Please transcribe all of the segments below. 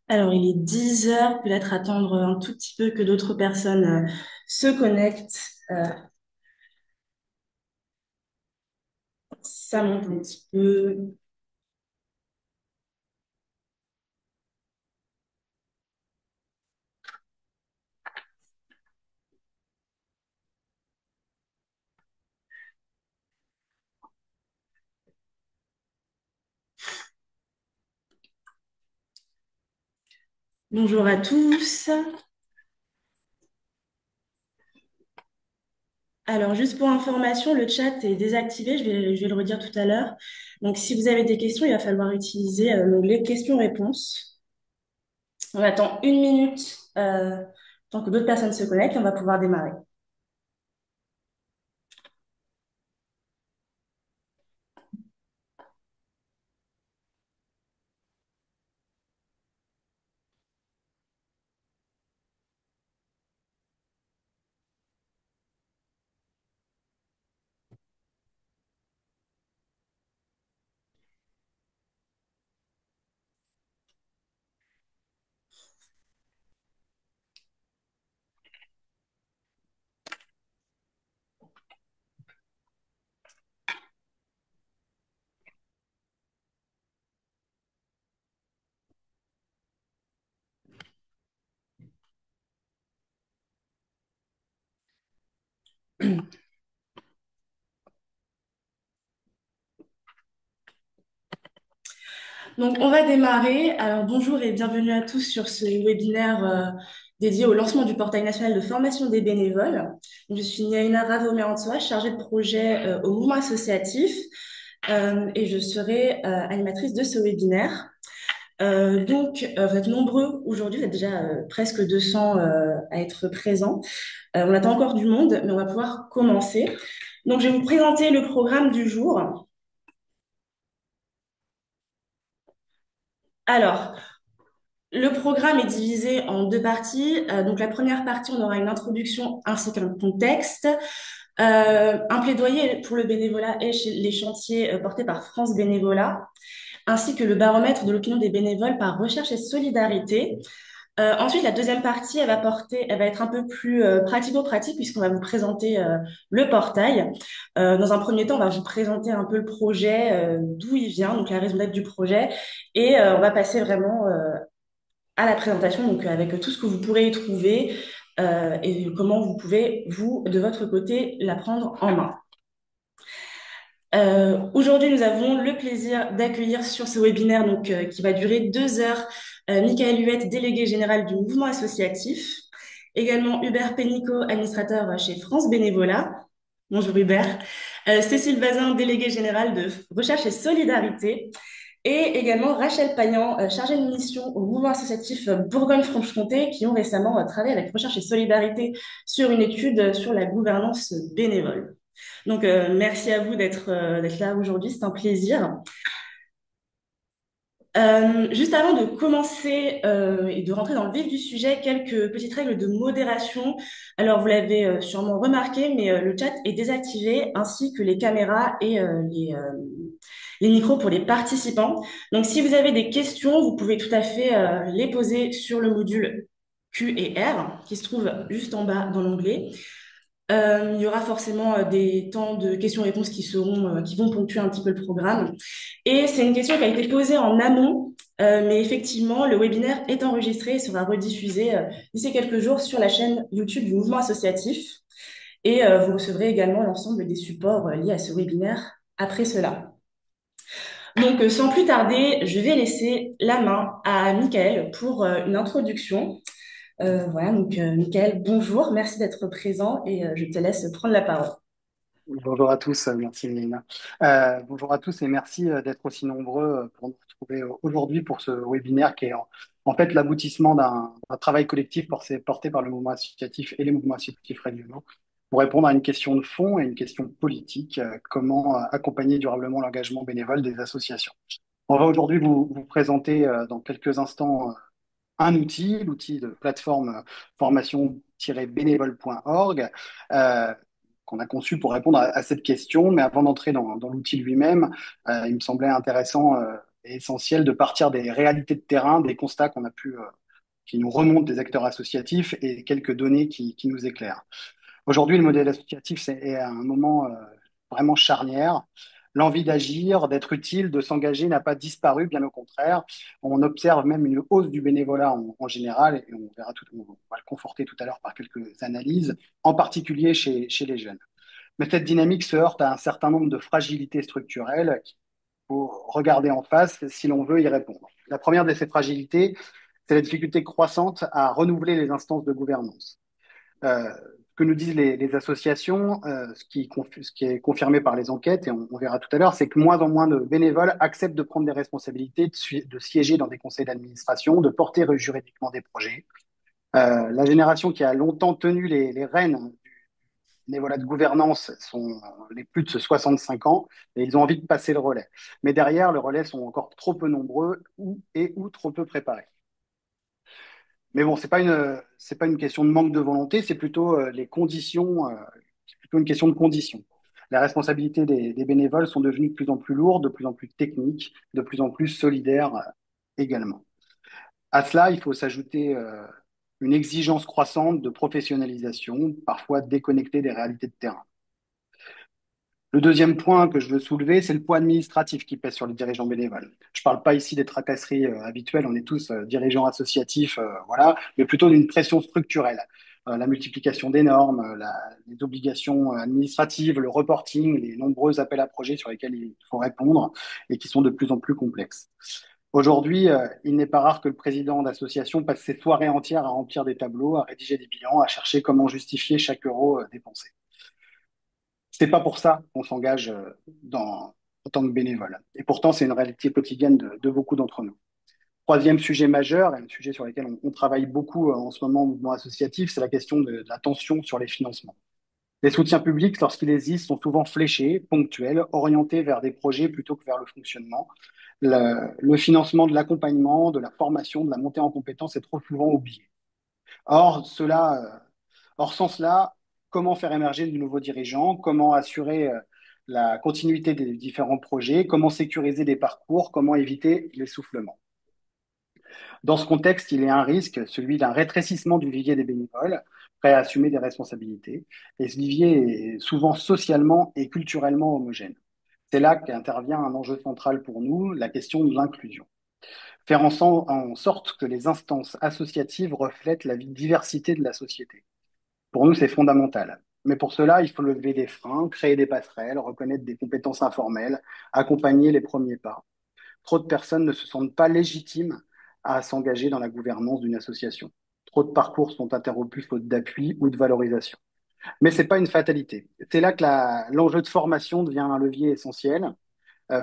Alors, il est 10 heures, peut-être attendre un tout petit peu que d'autres personnes se connectent. Euh, Ça monte un petit peu. Bonjour à tous. Alors, juste pour information, le chat est désactivé, je vais le redire tout à l'heure. Donc, si vous avez des questions, il va falloir utiliser l'onglet questions-réponses. On attend une minute tant que d'autres personnes se connectent et on va pouvoir démarrer. Donc, on va démarrer. Alors, bonjour et bienvenue à tous sur ce webinaire dédié au lancement du portail national de formation des bénévoles. Je suis Naïna Ravomé-Antoine, chargée de projet au mouvement associatif et je serai animatrice de ce webinaire. Vous êtes nombreux aujourd'hui, vous êtes déjà presque 200 à être présents. On attend encore du monde, mais on va pouvoir commencer. Donc, je vais vous présenter le programme du jour. Alors, le programme est divisé en deux parties. Donc, la première partie, on aura une introduction ainsi qu'un contexte, un plaidoyer pour le bénévolat et les chantiers portés par France Bénévolat, ainsi que le baromètre de l'opinion des bénévoles par recherche et solidarité. Ensuite, la deuxième partie, elle va être un peu plus pratico-pratique puisqu'on va vous présenter le portail. Dans un premier temps, on va vous présenter un peu le projet, d'où il vient, donc la raison d'être du projet, et on va passer vraiment à la présentation, donc avec tout ce que vous pourrez y trouver et comment vous pouvez, vous, de votre côté, la prendre en main. Aujourd'hui, nous avons le plaisir d'accueillir sur ce webinaire qui va durer 2 heures Michael Huette, délégué général du mouvement associatif. Également Hubert Pénicaud, administrateur chez France Bénévolat. Bonjour Hubert. Cécile Bazin, déléguée générale de Recherche et Solidarité. Et également Rachel Payan, chargée de mission au mouvement associatif Bourgogne-Franche-Comté, qui ont récemment travaillé avec Recherche et Solidarité sur une étude sur la gouvernance bénévole. Donc, merci à vous d'être là aujourd'hui, c'est un plaisir. Juste avant de commencer et de rentrer dans le vif du sujet, quelques petites règles de modération. Alors, vous l'avez sûrement remarqué, mais le chat est désactivé, ainsi que les caméras et les micros pour les participants. Donc, si vous avez des questions, vous pouvez tout à fait les poser sur le module Q et R, qui se trouve juste en bas dans l'onglet. Il y aura forcément des temps de questions-réponses qui vont ponctuer un petit peu le programme. Et c'est une question qui a été posée en amont, mais effectivement, le webinaire est enregistré et sera rediffusé d'ici quelques jours sur la chaîne YouTube du mouvement associatif. Et vous recevrez également l'ensemble des supports liés à ce webinaire après cela. Donc, sans plus tarder, je vais laisser la main à Michael pour une introduction. Voilà, donc Michael, bonjour, merci d'être présent et je te laisse prendre la parole. Bonjour à tous, merci Nina. Bonjour à tous et merci d'être aussi nombreux pour nous retrouver aujourd'hui pour ce webinaire qui est en fait l'aboutissement d'un travail collectif porté par le mouvement associatif et les mouvements associatifs régionaux pour répondre à une question de fond et une question politique, comment accompagner durablement l'engagement bénévole des associations. On va aujourd'hui vous présenter dans quelques instants l'outil de plateforme formation-bénévole.org, qu'on a conçu pour répondre à cette question. Mais avant d'entrer dans l'outil lui-même, il me semblait intéressant est essentiel de partir des réalités de terrain, des constats qu'on a pu, qui nous remontent des acteurs associatifs et quelques données qui nous éclairent. Aujourd'hui, le modèle associatif est à un moment vraiment charnière. L'envie d'agir, d'être utile, de s'engager n'a pas disparu, bien au contraire. On observe même une hausse du bénévolat en général, et on va le conforter tout à l'heure par quelques analyses, en particulier chez les jeunes. Mais cette dynamique se heurte à un certain nombre de fragilités structurelles qu'il faut regarder en face si l'on veut y répondre. La première de ces fragilités, c'est la difficulté croissante à renouveler les instances de gouvernance. Ce que nous disent les associations, ce qui est confirmé par les enquêtes, et on verra tout à l'heure, c'est que moins en moins de bénévoles acceptent de prendre des responsabilités, de siéger dans des conseils d'administration, de porter juridiquement des projets. La génération qui a longtemps tenu les rênes du bénévolat de gouvernance sont les plus de 65 ans et ils ont envie de passer le relais. Mais derrière, les relais sont encore trop peu nombreux ou trop peu préparés. Mais bon, c'est pas une question de manque de volonté, c'est plutôt les conditions, c'est plutôt une question de conditions. Les responsabilités des bénévoles sont devenues de plus en plus lourdes, de plus en plus techniques, de plus en plus solidaires également. À cela, il faut s'ajouter une exigence croissante de professionnalisation, parfois déconnectée des réalités de terrain. Le deuxième point que je veux soulever, c'est le poids administratif qui pèse sur les dirigeants bénévoles. Je ne parle pas ici des tracasseries habituelles, on est tous dirigeants associatifs, voilà, mais plutôt d'une pression structurelle. La multiplication des normes, les obligations administratives, le reporting, les nombreux appels à projets sur lesquels il faut répondre et qui sont de plus en plus complexes. Aujourd'hui, il n'est pas rare que le président d'association passe ses soirées entières à remplir des tableaux, à rédiger des bilans, à chercher comment justifier chaque euro dépensé. C'est pas pour ça qu'on s'engage en tant que bénévole. Et pourtant, c'est une réalité quotidienne de beaucoup d'entre nous. Troisième sujet majeur, et un sujet sur lequel on travaille beaucoup en ce moment au mouvement associatif, c'est la question de la tension sur les financements. Les soutiens publics, lorsqu'ils existent, sont souvent fléchés, ponctuels, orientés vers des projets plutôt que vers le fonctionnement. Le financement de l'accompagnement, de la formation, de la montée en compétences est trop souvent oublié. Or, sans cela, comment faire émerger de nouveaux dirigeants? Comment assurer la continuité des différents projets? Comment sécuriser des parcours? Comment éviter l'essoufflement? Dans ce contexte, il y a un risque, celui d'un rétrécissement du vivier des bénévoles, prêts à assumer des responsabilités. Et ce vivier est souvent socialement et culturellement homogène. C'est là qu'intervient un enjeu central pour nous, la question de l'inclusion. Faire en sorte que les instances associatives reflètent la diversité de la société. Pour nous, c'est fondamental. Mais pour cela, il faut lever des freins, créer des passerelles, reconnaître des compétences informelles, accompagner les premiers pas. Trop de personnes ne se sentent pas légitimes à s'engager dans la gouvernance d'une association. Trop de parcours sont interrompus faute d'appui ou de valorisation. Mais ce n'est pas une fatalité. C'est là que l'enjeu de formation devient un levier essentiel.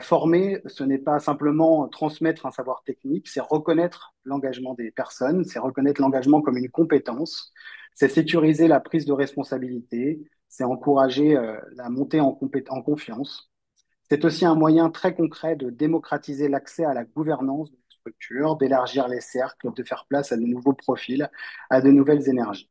Former, ce n'est pas simplement transmettre un savoir technique, c'est reconnaître l'engagement des personnes, c'est reconnaître l'engagement comme une compétence, c'est sécuriser la prise de responsabilité, c'est encourager la montée en confiance. C'est aussi un moyen très concret de démocratiser l'accès à la gouvernance d'une structure, d'élargir les cercles, de faire place à de nouveaux profils, à de nouvelles énergies.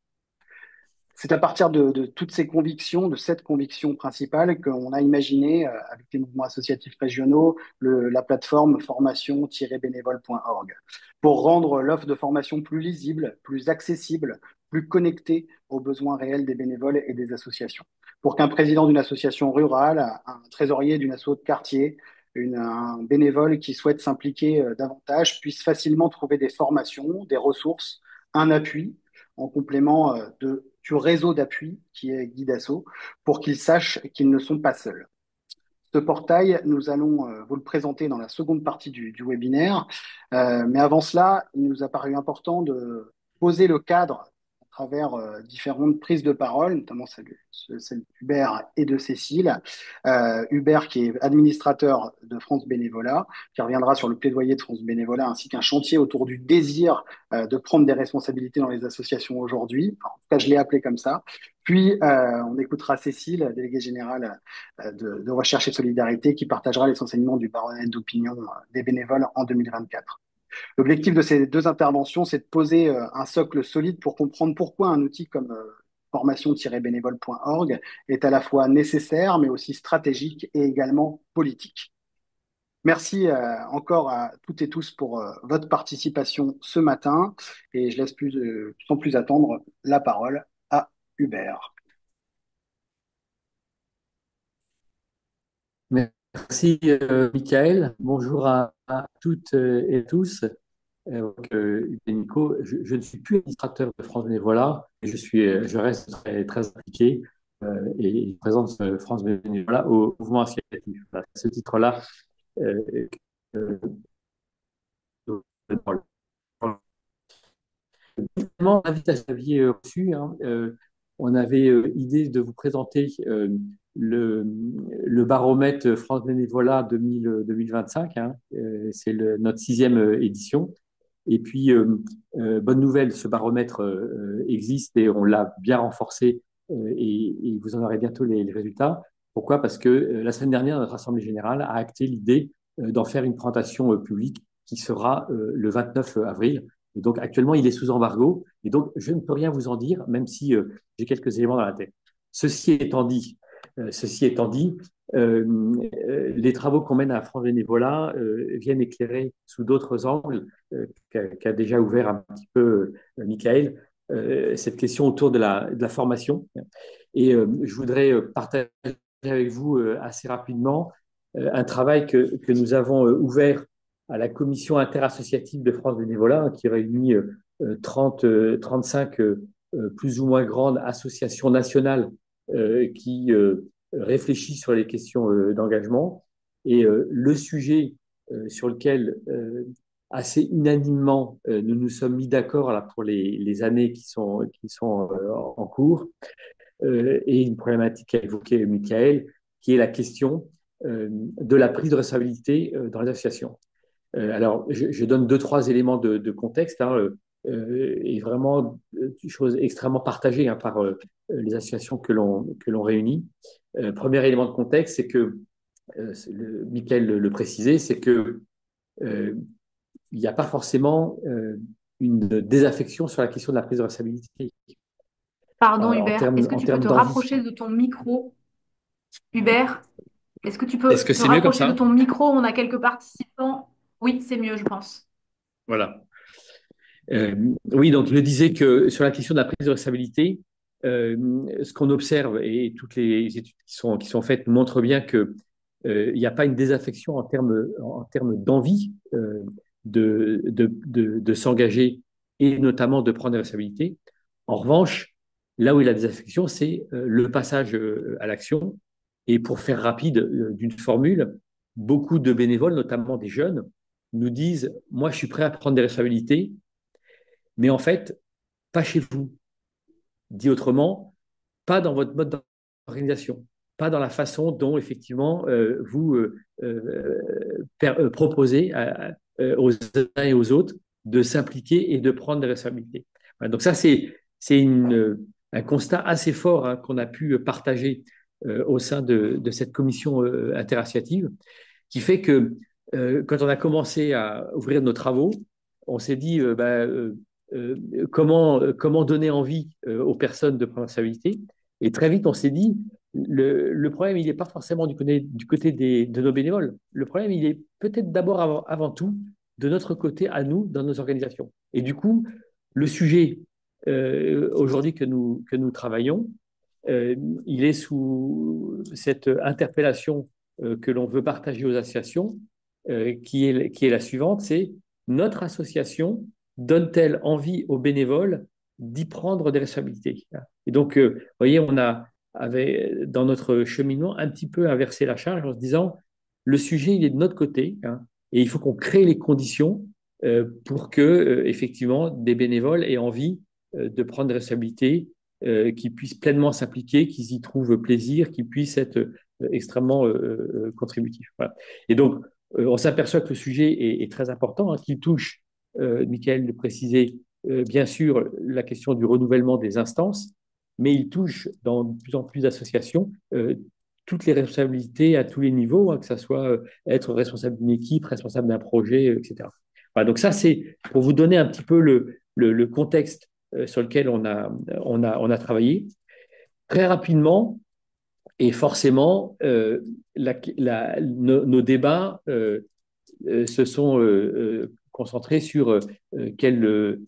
C'est à partir de toutes ces convictions, de cette conviction principale, qu'on a imaginé, avec les mouvements associatifs régionaux, la plateforme formation-bénévole.org, pour rendre l'offre de formation plus lisible, plus accessible, plus connectée aux besoins réels des bénévoles et des associations. Pour qu'un président d'une association rurale, un trésorier d'une asso de quartier, un bénévole qui souhaite s'impliquer davantage puisse facilement trouver des formations, des ressources, un appui en complément du réseau d'appui qui est Guidasso, pour qu'ils sachent qu'ils ne sont pas seuls. Ce portail, nous allons vous le présenter dans la seconde partie du webinaire. Mais avant cela, il nous a paru important de poser le cadre à travers différentes prises de parole, notamment celle d'Hubert et de Cécile. Hubert, qui est administrateur de France Bénévolat, qui reviendra sur le plaidoyer de France Bénévolat, ainsi qu'un chantier autour du désir de prendre des responsabilités dans les associations aujourd'hui. Enfin, en tout cas, je l'ai appelé comme ça. Puis, on écoutera Cécile, déléguée générale de recherche et solidarité, qui partagera les enseignements du baromètre d'opinion des bénévoles en 2024. L'objectif de ces deux interventions, c'est de poser un socle solide pour comprendre pourquoi un outil comme formation-bénévole.org est à la fois nécessaire, mais aussi stratégique et également politique. Merci encore à toutes et tous pour votre participation ce matin et je laisse sans plus attendre la parole à Hubert. Merci, Michael. Bonjour à toutes et tous. Nico, je ne suis plus administrateur de France Bénévolat, et je reste très impliqué et je présente France Bénévolat au mouvement associatif. À ce titre-là, euh, euh, dans l'invitation que vous aviez reçue, hein, on avait idée de vous présenter le, le baromètre France Bénévolat 2025. Hein, c'est notre sixième édition. Et puis, bonne nouvelle, ce baromètre existe et on l'a bien renforcé et vous en aurez bientôt les résultats. Pourquoi? Parce que la semaine dernière, notre Assemblée générale a acté l'idée d'en faire une présentation publique qui sera le 29 avril. Et donc, actuellement, il est sous embargo. Et donc, je ne peux rien vous en dire, même si j'ai quelques éléments dans la tête. Ceci étant dit, ceci étant dit, les travaux qu'on mène à France Bénévolat viennent éclairer sous d'autres angles qu'a déjà ouvert un petit peu Michael, cette question autour de la formation. Et je voudrais partager avec vous assez rapidement un travail que nous avons ouvert à la commission interassociative de France Bénévolat, hein, qui réunit 35 plus ou moins grandes associations nationales qui réfléchissent sur les questions d'engagement. Et le sujet sur lequel assez unanimement, nous nous sommes mis d'accord là pour les années qui sont en cours, et une problématique qu'a évoquée Michael, qui est la question de la prise de responsabilité dans les associations. Alors, je donne deux, trois éléments de contexte, hein, et vraiment des choses extrêmement partagées, hein, par les associations que l'on réunit. Premier élément de contexte, c'est que, Michael le précisait, c'est que euh, il n'y a pas forcément une désaffection sur la question de la prise de responsabilité Pardon, Hubert, est-ce que en tu peux termes te d'envie. rapprocher de ton micro? Hubert, est-ce que tu Est-ce peux que te c'est mieux comme rapprocher de ça? ton micro? On a quelques participants. Oui, c'est mieux, je pense. Voilà. Oui, donc je le disais que sur la question de la prise de responsabilité, ce qu'on observe et toutes les études qui sont faites montrent bien que il n'y a pas une désaffection en termes d'envie de s'engager et notamment de prendre des responsabilités. En revanche, là où il y a la désaffection, c'est le passage à l'action. Et pour faire rapide d'une formule, beaucoup de bénévoles, notamment des jeunes, nous disent, moi, je suis prêt à prendre des responsabilités, mais en fait, pas chez vous. Dit autrement, pas dans votre mode d'organisation, pas dans la façon dont effectivement vous proposez aux uns et aux autres de s'impliquer et de prendre des responsabilités. Voilà, donc ça, c'est un constat assez fort, hein, qu'on a pu partager au sein de cette commission interassociative, qui fait que quand on a commencé à ouvrir nos travaux, on s'est dit comment donner envie aux personnes de prendre responsabilité. Et très vite, on s'est dit, le problème, il n'est pas forcément du côté de nos bénévoles. Le problème, il est peut-être d'abord, avant tout, de notre côté, à nous, dans nos organisations. Et du coup, le sujet aujourd'hui que nous travaillons, euh, il est sous cette interpellation que l'on veut partager aux associations, qui est la suivante, c'est notre association donne-t-elle envie aux bénévoles d'y prendre des responsabilités? Et donc, vous voyez, avait dans notre cheminement un petit peu inversé la charge en se disant, le sujet, il est de notre côté, hein, et il faut qu'on crée les conditions pour que, effectivement, des bénévoles aient envie de prendre des responsabilités, qu'ils puissent pleinement s'impliquer, qu'ils y trouvent plaisir, qu'ils puissent être extrêmement contributifs. Voilà. Et donc, on s'aperçoit que le sujet est très important, hein, qu'il touche, Michael le précisait, bien sûr, la question du renouvellement des instances, mais il touche dans de plus en plus d'associations toutes les responsabilités à tous les niveaux, hein, que ce soit être responsable d'une équipe, responsable d'un projet, etc. Voilà, donc ça, c'est pour vous donner un petit peu le contexte sur lequel on a travaillé. Très rapidement, et forcément, nos débats se sont concentrés sur quelles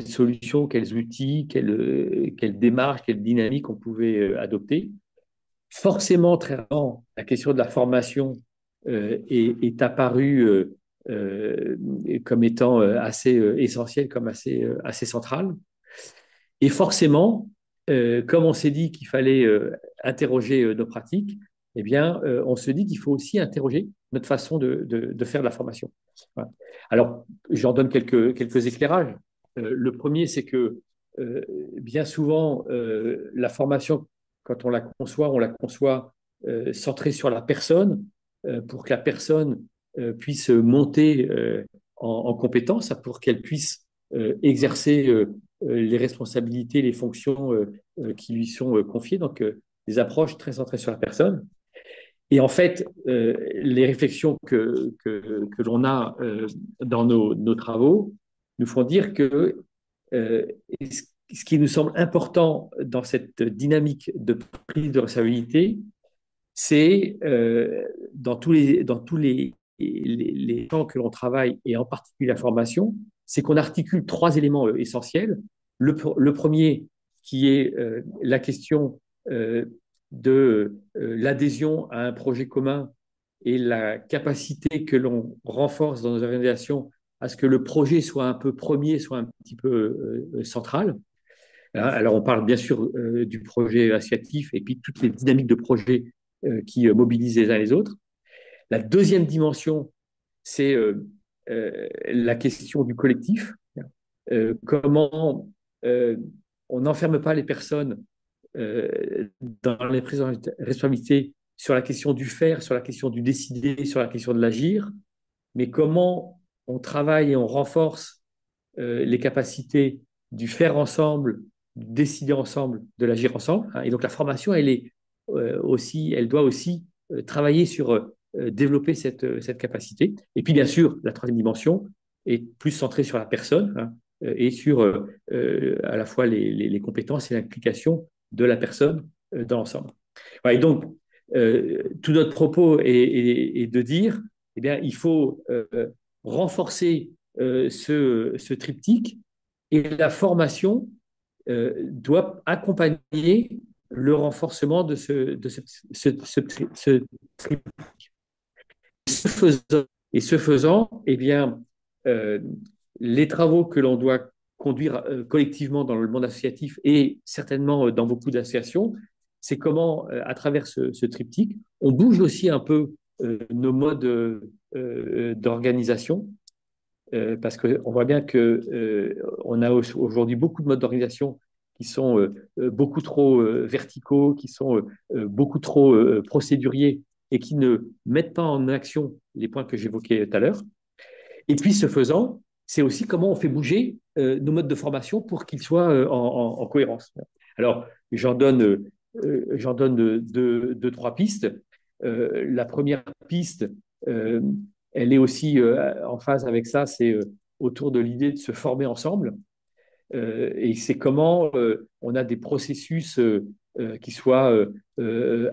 solutions, quels outils, quelle démarche, quelle dynamique on pouvait adopter. Forcément, très rarement, la question de la formation est apparue comme étant assez essentielle, comme assez centrale. Et forcément, comme on s'est dit qu'il fallait interroger nos pratiques, eh bien, on se dit qu'il faut aussi interroger notre façon de faire de la formation. Voilà. Alors, j'en donne quelques éclairages. Le premier, c'est que bien souvent, la formation, quand on la conçoit centrée sur la personne, pour que la personne puisse monter en compétence, pour qu'elle puisse exercer les responsabilités, les fonctions qui lui sont confiées, donc des approches très centrées sur la personne. Et en fait, les réflexions que l'on a dans nos travaux nous font dire que ce qui nous semble important dans cette dynamique de prise de responsabilité, c'est dans tous les champs que l'on travaille, et en particulier la formation, c'est qu'on articule trois éléments essentiels. Le premier, qui est la question de l'adhésion à un projet commun et la capacité que l'on renforce dans nos organisations à ce que le projet soit un peu premier, soit un petit peu central. Alors, on parle bien sûr du projet associatif et puis toutes les dynamiques de projets qui mobilisent les uns les autres. La deuxième dimension, c'est la question du collectif. Comment on n'enferme pas les personnes dans les prises de responsabilité sur la question du faire, sur la question du décider, sur la question de l'agir, mais comment on travaille et on renforce les capacités du faire ensemble, du décider ensemble, de l'agir ensemble. Et donc la formation, elle doit aussi travailler sur développer cette capacité. Et puis bien sûr, la troisième dimension est plus centrée sur la personne et sur à la fois les compétences et l'implication de la personne dans l'ensemble. Voilà, et donc, tout notre propos est de dire, eh bien, il faut renforcer ce triptyque, et la formation doit accompagner le renforcement de ce triptyque. Ce faisant, eh bien, les travaux que l'on doit conduire collectivement dans le monde associatif et certainement dans beaucoup d'associations, c'est comment, à travers ce triptyque, on bouge aussi un peu nos modes d'organisation, parce qu'on voit bien qu'on a aujourd'hui beaucoup de modes d'organisation qui sont beaucoup trop verticaux, qui sont beaucoup trop procéduriers et qui ne mettent pas en action les points que j'évoquais tout à l'heure. Et puis, ce faisant, c'est aussi comment on fait bouger nos modes de formation pour qu'ils soient en cohérence. Alors, j'en donne deux, trois pistes. La première piste, elle est aussi en phase avec ça, c'est autour de l'idée de se former ensemble. Et c'est comment on a des processus qui soient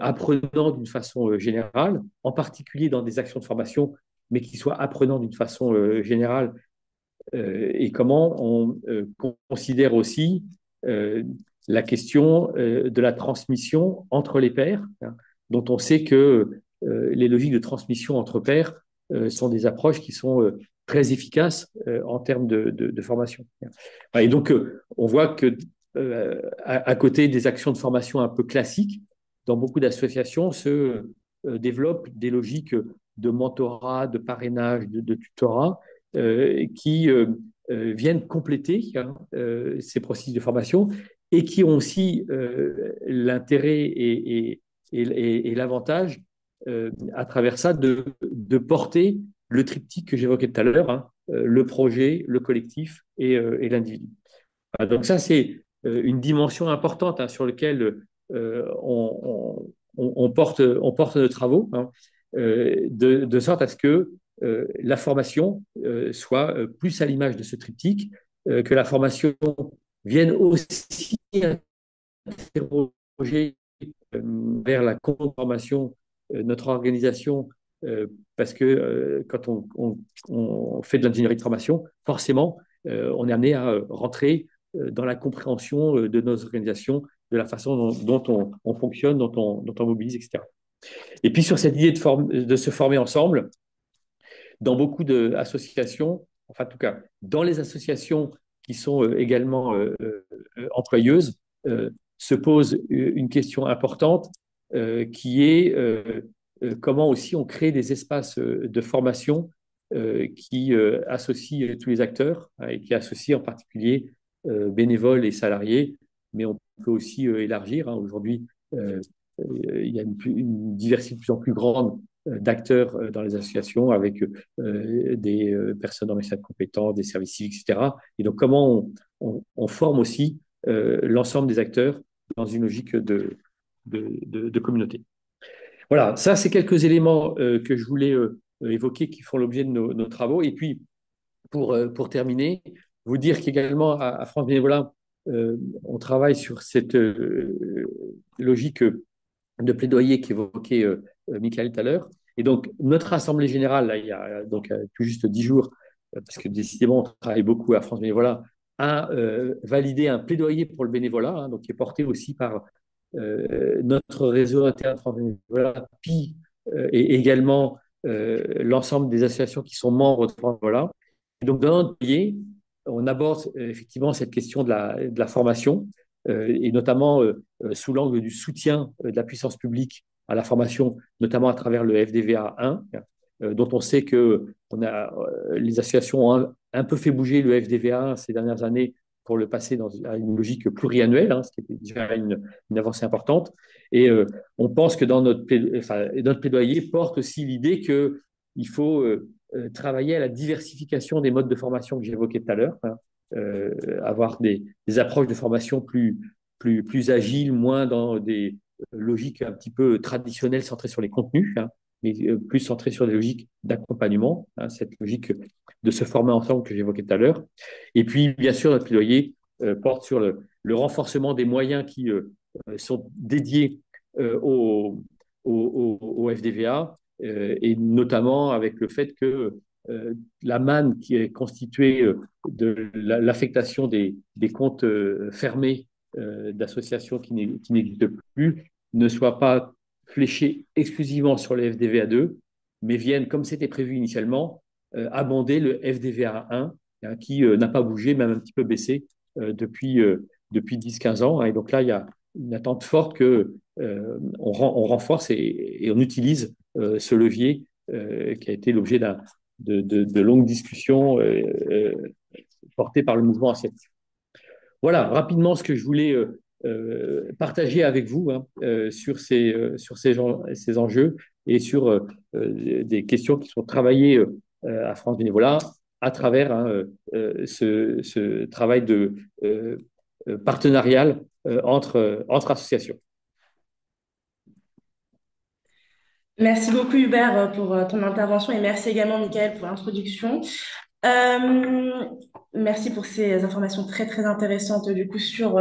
apprenants d'une façon générale, en particulier dans des actions de formation, mais qui soient apprenants d'une façon générale, et comment on considère aussi la question de la transmission entre les pairs, hein, dont on sait que les logiques de transmission entre pairs sont des approches qui sont très efficaces en termes de formation. Et donc, on voit que à côté des actions de formation un peu classiques, dans beaucoup d'associations se développent des logiques de mentorat, de parrainage, de tutorat, qui viennent compléter ces processus de formation et qui ont aussi l'intérêt et l'avantage à travers ça de porter le triptyque que j'évoquais tout à l'heure, hein, le projet, le collectif et l'individu. Donc ça, c'est une dimension importante sur laquelle on porte nos travaux, hein, de sorte à ce que la formation soit plus à l'image de ce triptyque, que la formation vienne aussi interroger vers la conformation notre organisation euh, parce que quand on fait de l'ingénierie de formation, forcément, on est amené à rentrer dans la compréhension de nos organisations, de la façon dont on fonctionne, dont on mobilise, etc. Et puis sur cette idée de se former ensemble, dans beaucoup d'associations, enfin en tout cas dans les associations qui sont également employeuses, se pose une question importante qui est comment aussi on crée des espaces de formation qui associent tous les acteurs hein, et qui associent en particulier bénévoles et salariés, mais on peut aussi élargir. Hein. Aujourd'hui, euh, il y a une diversité de plus en plus grande d'acteurs dans les associations avec des personnes en médecine compétentes, des services civiques, etc. Et donc, comment on forme aussi l'ensemble des acteurs dans une logique de communauté. Voilà, ça, c'est quelques éléments que je voulais évoquer qui font l'objet de nos travaux. Et puis, pour terminer, vous dire qu'également à France Bénévolat, on travaille sur cette logique de plaidoyer qu'évoquait Michael tout à l'heure. Et donc, notre Assemblée générale, là, il y a donc tout juste 10 jours, parce que décidément, on travaille beaucoup à France Bénévolat, a validé un plaidoyer pour le bénévolat, hein, donc qui est porté aussi par notre réseau interne France Bénévolat, puis et également l'ensemble des associations qui sont membres de France Bénévolat. Et donc, dans notre plaidoyer, on aborde effectivement cette question de la formation, et notamment sous l'angle du soutien de la puissance publique à la formation, notamment à travers le FDVA 1, dont on sait que les associations ont un peu fait bouger le FDVA 1 ces dernières années pour le passer à une logique pluriannuelle, hein, ce qui était déjà une avancée importante. Et on pense que notre plaidoyer porte aussi l'idée qu'il faut travailler à la diversification des modes de formation que j'évoquais tout à l'heure, hein, avoir des approches de formation plus agiles, moins dans des logiques un petit peu traditionnelles centrées sur les contenus, hein, mais plus centrées sur des logiques d'accompagnement, hein, cette logique de se former ensemble que j'évoquais tout à l'heure. Et puis, bien sûr, notre plaidoyer porte sur le renforcement des moyens qui sont dédiés au FDVA, et notamment avec le fait que la manne qui est constituée de l'affectation des comptes fermés d'associations qui n'existent plus ne soit pas fléchée exclusivement sur le FDVA2, mais viennent, comme c'était prévu initialement, abonder le FDVA 1, hein, qui n'a pas bougé, même un petit peu baissé depuis 10-15 ans. Hein. Et donc là, il y a une attente forte que on renforce et on utilise ce levier qui a été l'objet de longues discussions portées par le mouvement associatif. Voilà, rapidement ce que je voulais partager avec vous hein, sur ces enjeux et sur des questions qui sont travaillées à France Bénévolat à travers hein, ce travail de partenarial entre associations. Merci beaucoup Hubert pour ton intervention et merci également Michael pour l'introduction. Euh, Merci pour ces informations très très intéressantes du coup sur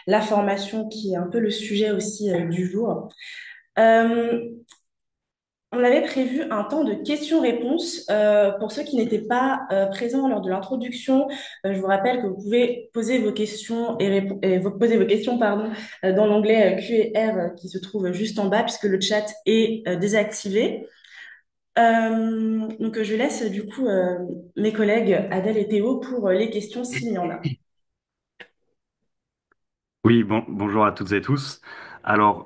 la formation qui est un peu le sujet aussi du jour. Euh, on avait prévu un temps de questions-réponses. Pour ceux qui n'étaient pas présents lors de l'introduction, je vous rappelle que vous pouvez poser vos questions poser vos questions pardon, dans l'onglet Q&R qui se trouve juste en bas puisque le chat est désactivé. Donc je laisse du coup mes collègues Adèle et Théo pour les questions s'il y en a. Oui, bonjour à toutes et tous. Alors,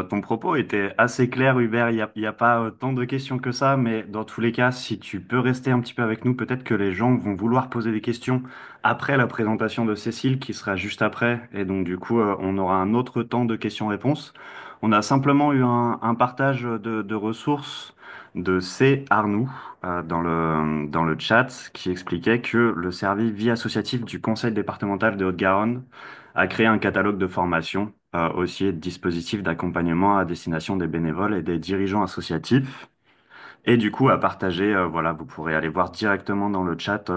ton propos était assez clair, Hubert. Il y a pas tant de questions que ça, mais dans tous les cas, si tu peux rester un petit peu avec nous, peut-être que les gens vont vouloir poser des questions après la présentation de Cécile, qui sera juste après. Et donc, du coup, on aura un autre temps de questions-réponses. On a simplement eu un partage de ressources de C. Arnoux dans le chat qui expliquait que le service vie associative du Conseil départemental de Haute-Garonne a créé un catalogue de formation, aussi de dispositifs d'accompagnement à destination des bénévoles et des dirigeants associatifs. Et du coup, à partager, voilà, vous pourrez aller voir directement dans le chat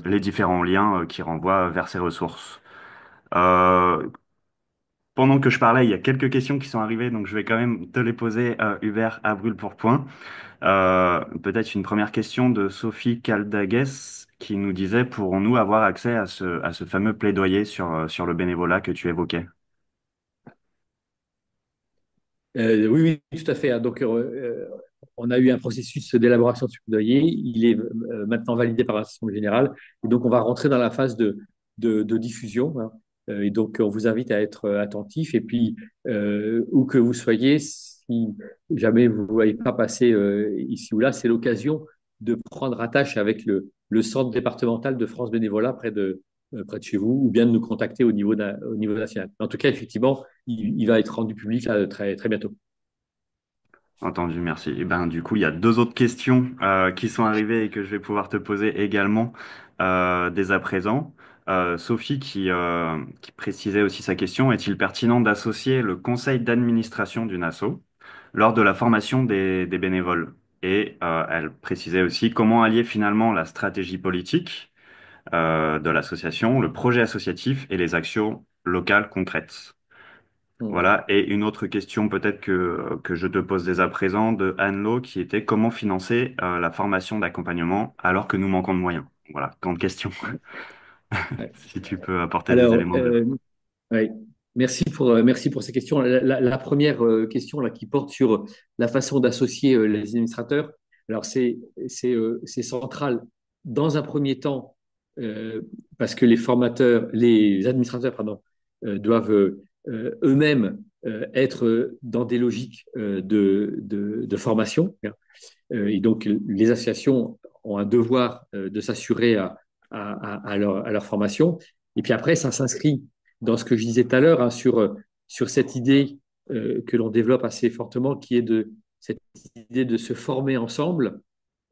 les différents liens qui renvoient vers ces ressources. Euh, pendant que je parlais, il y a quelques questions qui sont arrivées, donc je vais quand même te les poser, Hubert, à brûle pour point. Peut-être une première question de Sophie Caldagues qui nous disait, pourrons-nous avoir accès à ce fameux plaidoyer sur le bénévolat que tu évoquais? Oui, oui, tout à fait, hein. Donc, on a eu un processus d'élaboration de ce plaidoyer. Il est maintenant validé par l'Assemblée générale. Et donc, on va rentrer dans la phase de diffusion, hein. Et donc, on vous invite à être attentif. Et puis, où que vous soyez, si jamais vous ne voyez pas passer ici ou là, c'est l'occasion de prendre attache avec le centre départemental de France Bénévolat près de chez vous, ou bien de nous contacter au niveau national. En tout cas, effectivement, il va être rendu public là, très, très bientôt. Entendu, merci. Et ben, du coup, il y a deux autres questions qui sont arrivées et que je vais pouvoir te poser également dès à présent. Sophie qui précisait aussi sa question, est-il pertinent d'associer le conseil d'administration d'une asso lors de la formation des bénévoles? Et elle précisait aussi comment allier finalement la stratégie politique de l'association, le projet associatif et les actions locales concrètes. Hmm. Voilà, et une autre question peut-être que je te pose dès à présent de Anne-Lo qui était comment financer la formation d'accompagnement alors que nous manquons de moyens? Voilà, grande question. Ouais. Si tu peux apporter des Alors, éléments de... ouais. Merci pour ces questions. La première question là, qui porte sur la façon d'associer les administrateurs. Alors, c'est central dans un premier temps parce que les administrateurs, pardon, doivent eux-mêmes être dans des logiques de formation. Et donc, les associations ont un devoir de s'assurer à leur formation. Et puis après, ça s'inscrit dans ce que je disais tout à l'heure, hein, sur cette idée que l'on développe assez fortement, qui est cette idée de se former ensemble.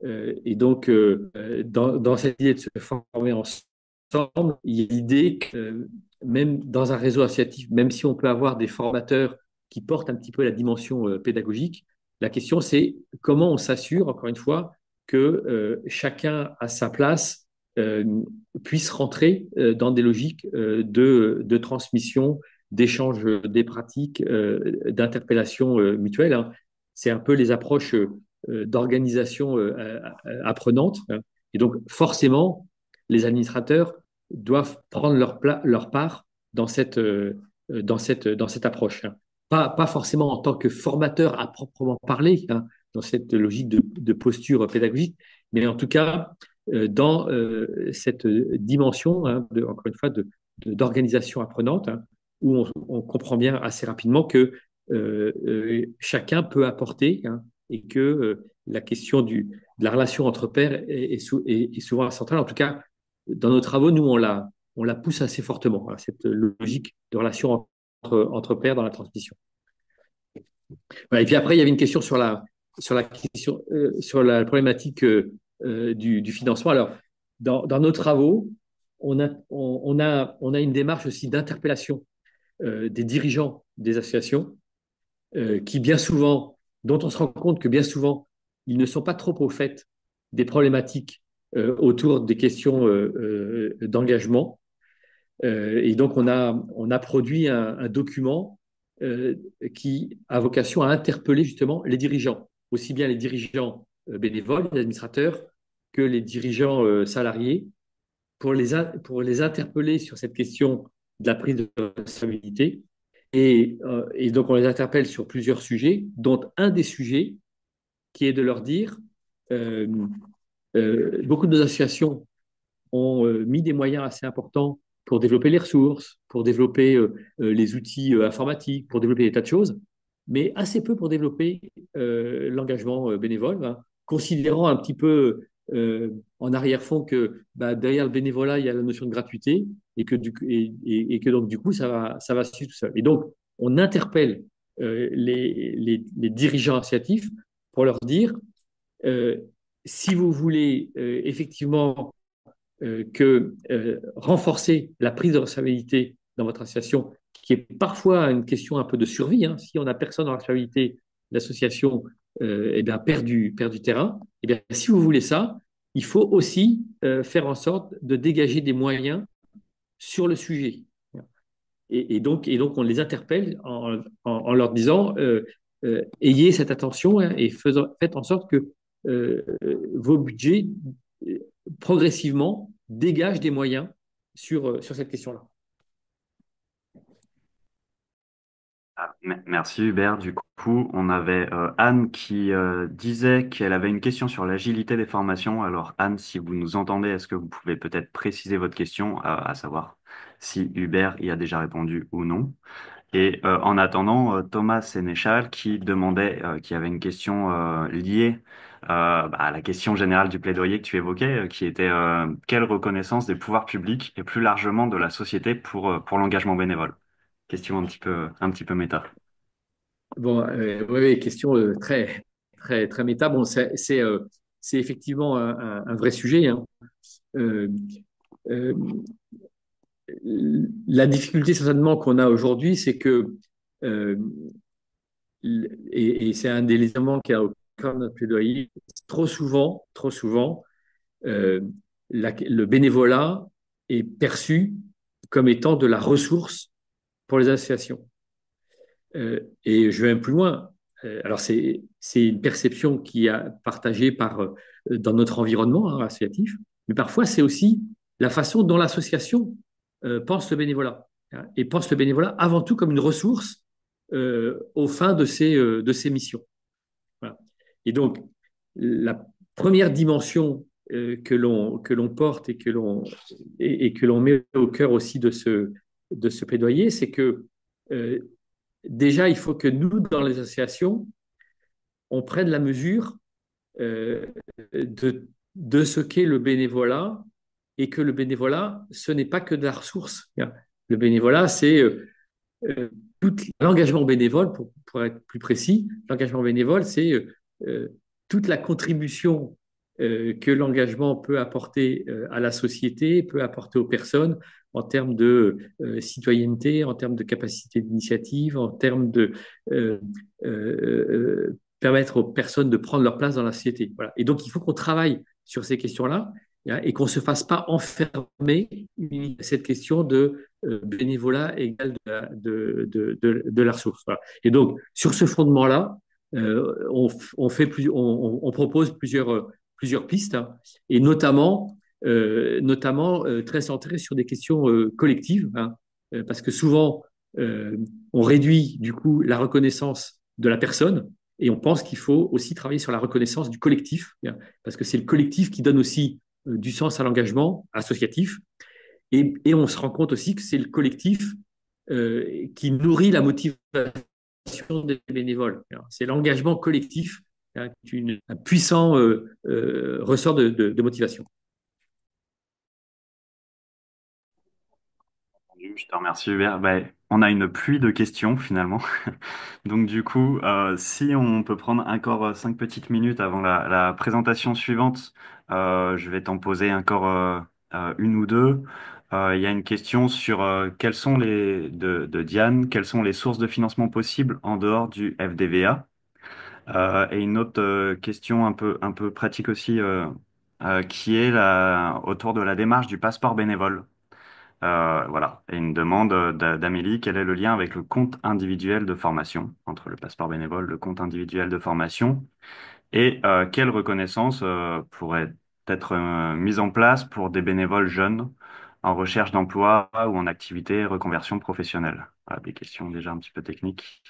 Et donc, dans cette idée de se former ensemble, il y a l'idée que même dans un réseau associatif, même si on peut avoir des formateurs qui portent un petit peu la dimension pédagogique, la question c'est comment on s'assure, encore une fois, que chacun à sa place euh, puisse rentrer dans des logiques de transmission, d'échange des pratiques, d'interpellation mutuelle, hein. C'est un peu les approches d'organisation apprenante, hein. Et donc, forcément, les administrateurs doivent prendre leur part dans cette approche, hein. Pas forcément en tant que formateur à proprement parler, hein, dans cette logique de posture pédagogique, mais en tout cas, dans cette dimension, hein, encore une fois, d'organisation apprenante, hein, où on comprend bien assez rapidement que chacun peut apporter, hein, et que la question de la relation entre pairs est souvent centrale. En tout cas, dans nos travaux, nous, on la pousse assez fortement, hein, cette logique de relation entre pairs dans la transmission. Voilà. Et puis après, il y avait une question sur la problématique du financement. Alors, dans nos travaux, on a une démarche aussi d'interpellation des dirigeants des associations qui bien souvent, dont on se rend compte que bien souvent, ils ne sont pas trop au fait des problématiques autour des questions d'engagement. Et donc, on a produit un document euh, qui a vocation à interpeller justement les dirigeants, aussi bien les dirigeants bénévoles, les administrateurs, que les dirigeants salariés, pour les interpeller sur cette question de la prise de responsabilité. Et donc, on les interpelle sur plusieurs sujets, dont un des sujets qui est de leur dire, euh, beaucoup de nos associations ont mis des moyens assez importants pour développer les ressources, pour développer les outils informatiques, pour développer des tas de choses, mais assez peu pour développer l'engagement bénévole, hein, considérant un petit peu en arrière-fond que bah, derrière le bénévolat, il y a la notion de gratuité et que donc du coup, ça va suivre tout seul. Et donc, on interpelle les dirigeants associatifs pour leur dire, euh, si vous voulez effectivement que renforcer la prise de responsabilité dans votre association, qui est parfois une question un peu de survie, hein. Si on n'a personne en responsabilité, l'association eh bien, perd du terrain. Eh bien, si vous voulez ça, il faut aussi faire en sorte de dégager des moyens sur le sujet. on les interpelle en leur disant ayez cette attention, hein, et faites en sorte que vos budgets euh, progressivement dégagent des moyens sur cette question-là. Merci Hubert. Du coup, on avait Anne qui disait qu'elle avait une question sur l'agilité des formations. Alors Anne, si vous nous entendez, est-ce que vous pouvez peut-être préciser votre question, à savoir si Hubert y a déjà répondu ou non? Et en attendant, Thomas Sénéchal qui demandait, qui avait une question liée à la question générale du plaidoyer que tu évoquais, qui était quelle reconnaissance des pouvoirs publics et plus largement de la société pour l'engagement bénévole? Question un petit peu méta. Bon, oui, oui, question très, très, très méta. Bon, c'est effectivement un vrai sujet, hein. Euh, euh, la difficulté certainement qu'on a aujourd'hui, c'est que, euh, et c'est un des éléments qui a au cœur de notre plaidoyer, trop souvent, euh, le bénévolat est perçu comme étant de la ressource pour les associations. Et je vais même plus loin. Alors, c'est une perception qui est partagée dans notre environnement, hein, associatif, mais parfois, c'est aussi la façon dont l'association pense le bénévolat, hein, et pense le bénévolat avant tout comme une ressource aux fins de ses missions. Voilà. Et donc, la première dimension que l'on porte et que l'on met au cœur aussi de ce plaidoyer, c'est que euh, déjà, il faut que nous, dans les associations, on prenne la mesure euh, de ce qu'est le bénévolat, et que le bénévolat, ce n'est pas que de la ressource. Le bénévolat, c'est euh, l'engagement bénévole, pour être plus précis, l'engagement bénévole, c'est euh, toute la contribution que l'engagement peut apporter à la société, peut apporter aux personnes en termes de citoyenneté, en termes de capacité d'initiative, en termes de permettre aux personnes de prendre leur place dans la société. Voilà. Et donc, il faut qu'on travaille sur ces questions-là, hein, et qu'on ne se fasse pas enfermer cette question de bénévolat égale de la ressource. Voilà. Et donc, sur ce fondement-là, on propose plusieurs pistes, hein, et notamment très centrées sur des questions collectives, hein, parce que souvent, on réduit du coup la reconnaissance de la personne, et on pense qu'il faut aussi travailler sur la reconnaissance du collectif, hein, parce que c'est le collectif qui donne aussi du sens à l'engagement associatif. Et on se rend compte aussi que c'est le collectif qui nourrit la motivation des bénévoles. C'est l'engagement collectif, hein, qui est un puissant ressort de motivation. Je te remercie Hubert. Ben, on a une pluie de questions finalement. Donc du coup, si on peut prendre encore 5 petites minutes avant la présentation suivante, je vais t'en poser encore une ou deux. Il y a une question sur quelles sont de Diane, quelles sont les sources de financement possibles en dehors du FDVA? Et une autre question un peu pratique aussi, qui est autour de la démarche du passeport bénévole. Voilà. Et une demande d'Amélie, quel est le lien avec le compte individuel de formation, entre le passeport bénévole, le compte individuel de formation, et quelle reconnaissance pourrait être mise en place pour des bénévoles jeunes en recherche d'emploi ou en activité reconversion professionnelle? Voilà, des questions déjà un petit peu techniques.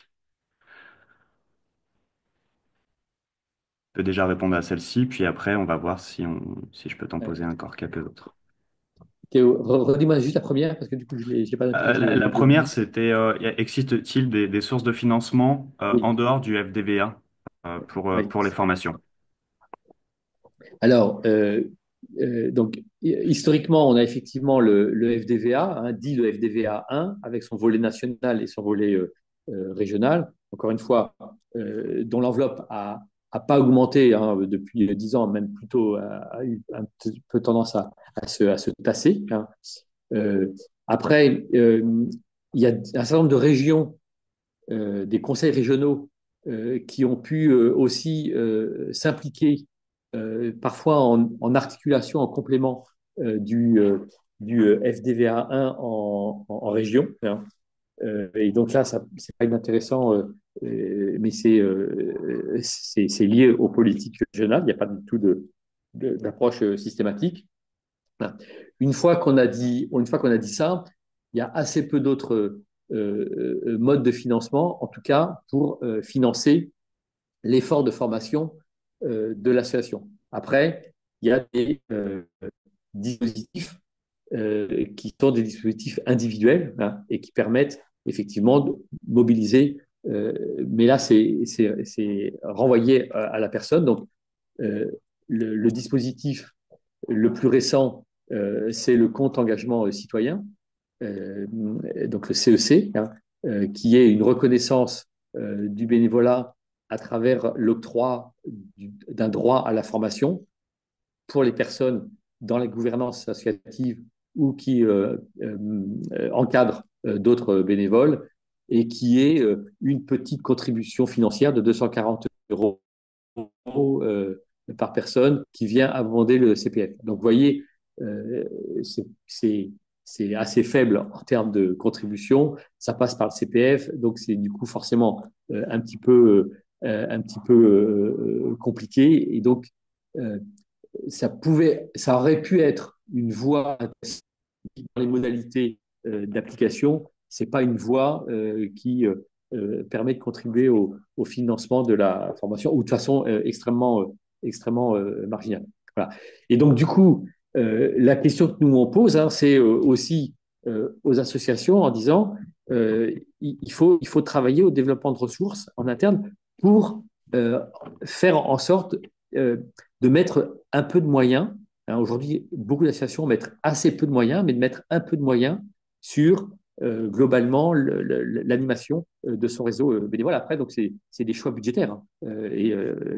Je peux déjà répondre à celle-ci, puis après, on va voir si je peux t'en poser encore quelques autres. Théo, redis-moi juste la première, parce que du coup, je l'ai pas noté. La première, c'était existe-t-il des sources de financement Oui, en dehors du FDVA oui. pour les formations? Alors, donc, historiquement, on a effectivement le FDVA, hein, dit le FDVA 1, avec son volet national et son volet régional. Encore une fois, dont l'enveloppe a pas augmenté, hein, depuis 10 ans, même plutôt a eu un petit peu tendance à se tasser, hein. Euh, Après, il y a un certain nombre de régions, des conseils régionaux, qui ont pu aussi s'impliquer parfois en articulation, en complément du FDVA 1 en région, hein. Et donc là, c'est pas inintéressant, mais c'est lié aux politiques régionales. Il n'y a pas du tout d'approche systématique. Voilà. Une fois qu'on a dit ça, il y a assez peu d'autres modes de financement, en tout cas pour financer l'effort de formation de l'association. Après, il y a des dispositifs qui sont des dispositifs individuels, hein, et qui permettent effectivement de mobiliser. Mais là, c'est renvoyé à la personne. Donc, le dispositif le plus récent, c'est le compte engagement citoyen, euh, donc le CEC, hein, qui est une reconnaissance du bénévolat à travers l'octroi d'un droit à la formation pour les personnes dans la gouvernance associative ou qui encadrent d'autres bénévoles, et qui est une petite contribution financière de 240 euros par personne qui vient abonder le CPF. Donc, vous voyez, euh, c'est assez faible en termes de contribution. Ça passe par le CPF, donc c'est du coup forcément un petit peu compliqué. Et donc, euh, ça aurait pu être une voie dans les modalités d'application. C'est pas une voie qui permet de contribuer au financement de la formation, ou de façon extrêmement marginale. Voilà. Et donc, du coup, la question que nous on pose, hein, c'est aussi aux associations en disant il faut travailler au développement de ressources en interne pour faire en sorte de mettre un peu de moyens. Hein, aujourd'hui, beaucoup d'associations mettent assez peu de moyens, mais de mettre un peu de moyens sur globalement l'animation de son réseau bénévole. Après, donc c'est des choix budgétaires, hein. Et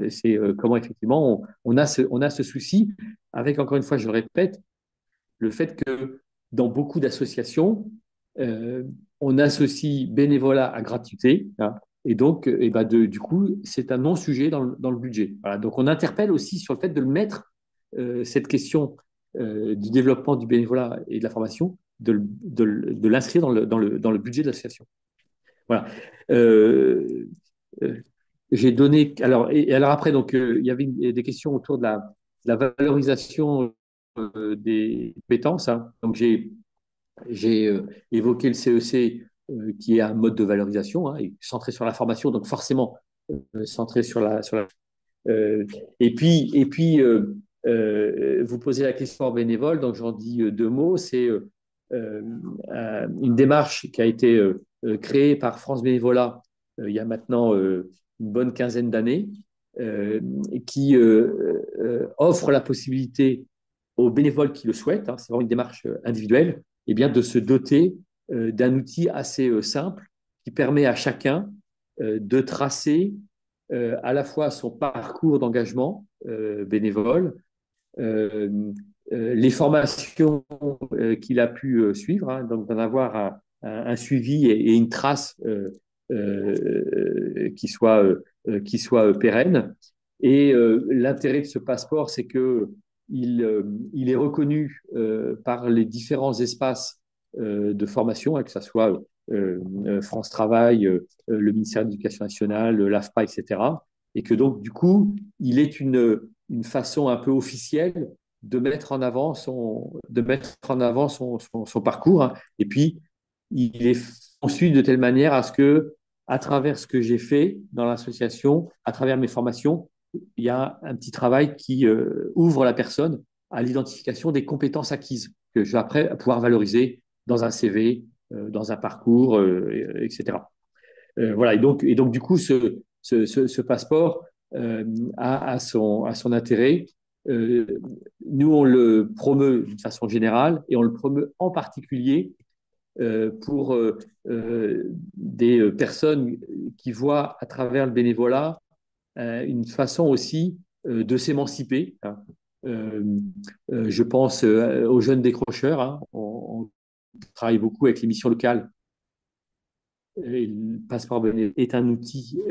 c'est comment effectivement on a ce souci avec, encore une fois, je le répète, le fait que dans beaucoup d'associations, euh, on associe bénévolat à gratuité, hein, et donc, du coup, c'est un non-sujet dans le budget. Voilà. Donc, on interpelle aussi sur le fait de le mettre, cette question du développement du bénévolat et de la formation, de l'inscrire dans le budget de l'association. Voilà. Euh, euh, j'ai donné. Alors après, donc, il y avait des questions autour de la valorisation des compétences, hein. Donc, j'ai évoqué le CEC, qui est un mode de valorisation, hein, centré sur la formation, donc forcément centré sur la euh, et puis, vous posez la question en bénévole, donc j'en dis deux mots. C'est une démarche qui a été créée par France Bénévolat il y a maintenant une bonne quinzaine d'années, qui offre la possibilité aux bénévoles qui le souhaitent, hein, c'est vraiment une démarche individuelle, et bien, de se doter d'un outil assez simple qui permet à chacun de tracer à la fois son parcours d'engagement bénévole, euh, les formations qu'il a pu suivre, hein, donc d'en avoir un suivi et une trace qui soit pérenne. Et l'intérêt de ce passeport, c'est que il est reconnu par les différents espaces de formation, hein, que ce soit France Travail, le ministère de l'Éducation nationale, l'AFPA, etc. Et que donc, du coup, il est une façon un peu officielle de mettre en avant son parcours, hein. Et puis, il est conçu de telle manière à ce que, à travers ce que j'ai fait dans l'association, à travers mes formations, il y a un petit travail qui ouvre la personne à l'identification des compétences acquises que je vais après pouvoir valoriser dans un CV, dans un parcours, etc. Voilà. Et donc, du coup, ce passeport a son intérêt. Euh, Nous, on le promeut d'une façon générale, et on le promeut en particulier pour des personnes qui voient à travers le bénévolat une façon aussi de s'émanciper, hein. Euh, je pense aux jeunes décrocheurs, hein. On travaille beaucoup avec les missions locales. Et le passeport bénévole est un outil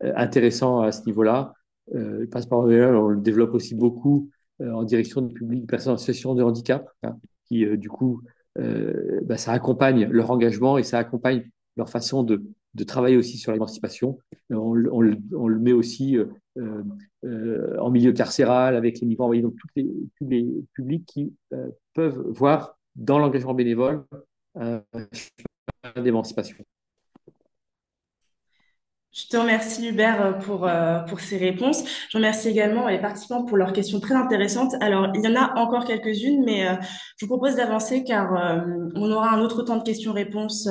intéressant à ce niveau-là. Le passeport bénévole, on le développe aussi beaucoup en direction du public, des personnes en situation de handicap, hein, qui, du coup, ça accompagne leur engagement, et ça accompagne leur façon de travailler aussi sur l'émancipation. On le met aussi en milieu carcéral avec les migrants envoyés, donc tous les publics qui peuvent voir dans l'engagement bénévole un chemin d'émancipation. Je te remercie Hubert pour ces réponses. Je remercie également les participants pour leurs questions très intéressantes. Alors, il y en a encore quelques-unes, mais je vous propose d'avancer car on aura un autre temps de questions-réponses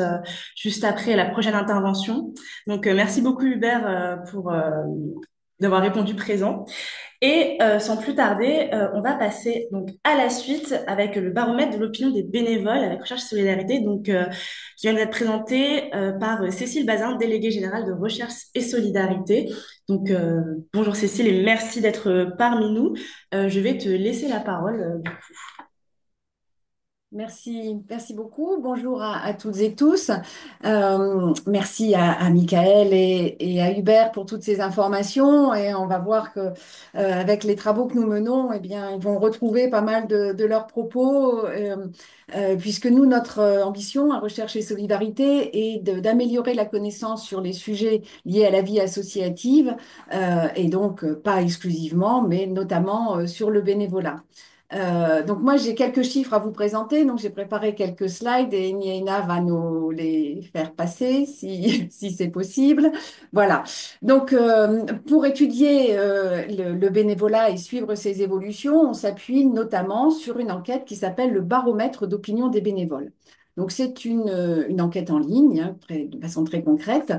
juste après la prochaine intervention. Donc, merci beaucoup Hubert pour d'avoir répondu présent. Et sans plus tarder, on va passer donc à la suite avec le baromètre de l'opinion des bénévoles avec Recherche et Solidarité, donc qui vient d'être présenté par Cécile Bazin, déléguée générale de Recherche et Solidarité. Donc bonjour Cécile et merci d'être parmi nous. Je vais te laisser la parole. Merci beaucoup. Bonjour à toutes et tous. Merci à Michael et à Hubert pour toutes ces informations. Et on va voir que avec les travaux que nous menons, eh bien, ils vont retrouver pas mal de leurs propos, puisque nous, notre ambition à Recherche et Solidarité est d'améliorer la connaissance sur les sujets liés à la vie associative, et donc pas exclusivement, mais notamment sur le bénévolat. Donc moi, j'ai quelques chiffres à vous présenter. Donc j'ai préparé quelques slides et Niaina va nous les faire passer si, si c'est possible. Voilà. Donc pour étudier le bénévolat et suivre ses évolutions, on s'appuie notamment sur une enquête qui s'appelle le baromètre d'opinion des bénévoles. Donc c'est une enquête en ligne, hein, de façon très concrète,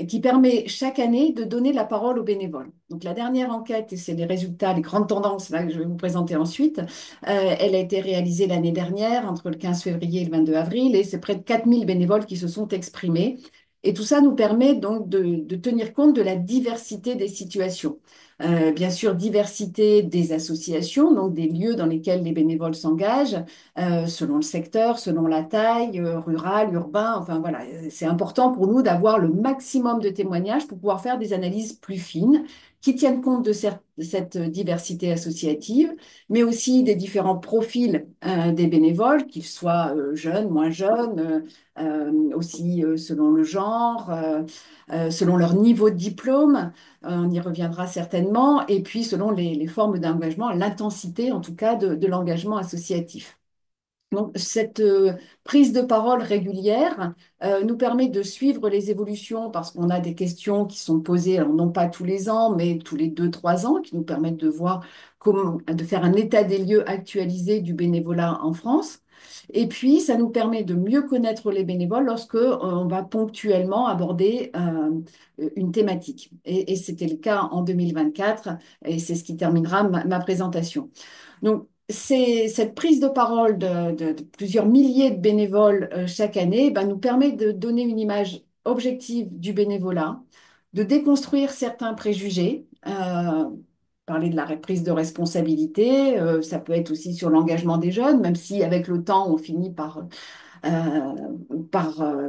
qui permet chaque année de donner la parole aux bénévoles. Donc la dernière enquête, et c'est les résultats, les grandes tendances là, que je vais vous présenter ensuite, elle a été réalisée l'année dernière, entre le 15 février et le 22 avril, et c'est près de 4000 bénévoles qui se sont exprimés. Et tout ça nous permet donc de tenir compte de la diversité des situations. Bien sûr, diversité des associations, donc des lieux dans lesquels les bénévoles s'engagent, selon le secteur, selon la taille, rural, urbain, enfin voilà, c'est important pour nous d'avoir le maximum de témoignages pour pouvoir faire des analyses plus fines qui tiennent compte de cette diversité associative, mais aussi des différents profils des bénévoles, qu'ils soient jeunes, moins jeunes, aussi selon le genre, selon leur niveau de diplôme, on y reviendra certainement, et puis selon les formes d'engagement, l'intensité en tout cas de l'engagement associatif. Donc, cette prise de parole régulière nous permet de suivre les évolutions parce qu'on a des questions qui sont posées, alors non pas tous les ans, mais tous les 2, 3 ans, qui nous permettent de voir de faire un état des lieux actualisé du bénévolat en France. Et puis, ça nous permet de mieux connaître les bénévoles lorsque on va ponctuellement aborder une thématique. Et c'était le cas en 2024, et c'est ce qui terminera ma présentation. Donc, cette prise de parole de plusieurs milliers de bénévoles chaque année ben, nous permet de donner une image objective du bénévolat, de déconstruire certains préjugés, parler de la prise de responsabilité, ça peut être aussi sur l'engagement des jeunes, même si avec le temps on finit par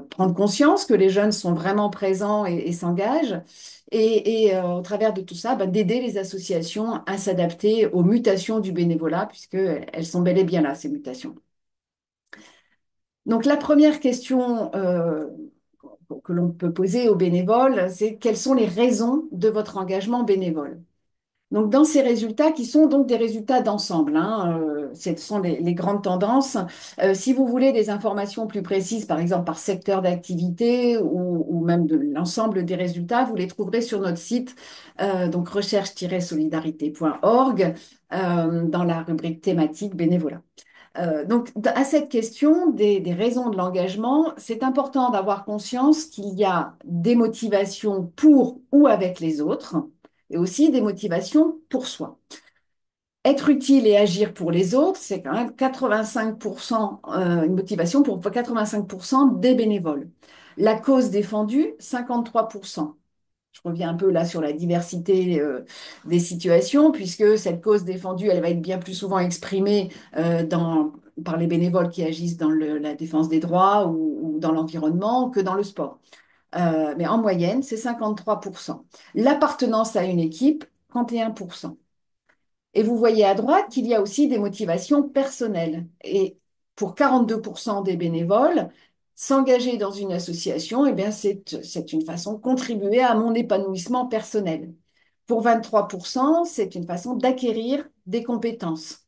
prendre conscience que les jeunes sont vraiment présents et s'engagent. Et au travers de tout ça, ben, d'aider les associations à s'adapter aux mutations du bénévolat, puisqu'elles sont bel et bien là, ces mutations. Donc la première question que l'on peut poser aux bénévoles, c'est quelles sont les raisons de votre engagement bénévole? Donc, dans ces résultats, qui sont donc des résultats d'ensemble, hein, ce sont les grandes tendances. Si vous voulez des informations plus précises, par exemple par secteur d'activité ou même de l'ensemble des résultats, vous les trouverez sur notre site, donc recherche-solidarité.org, dans la rubrique thématique bénévolat. Donc, à cette question des raisons de l'engagement, c'est important d'avoir conscience qu'il y a des motivations pour ou avec les autres et aussi des motivations pour soi. Être utile et agir pour les autres, c'est quand même 85%, une motivation pour 85% des bénévoles. La cause défendue, 53%. Je reviens un peu là sur la diversité des situations, puisque cette cause défendue, elle va être bien plus souvent exprimée par les bénévoles qui agissent dans la défense des droits ou dans l'environnement que dans le sport. Mais en moyenne, c'est 53%. L'appartenance à une équipe, 31%. Et vous voyez à droite qu'il y a aussi des motivations personnelles. Et pour 42% des bénévoles, S'engager dans une association, eh bien, c'est une façon de contribuer à mon épanouissement personnel. Pour 23%, c'est une façon d'acquérir des compétences.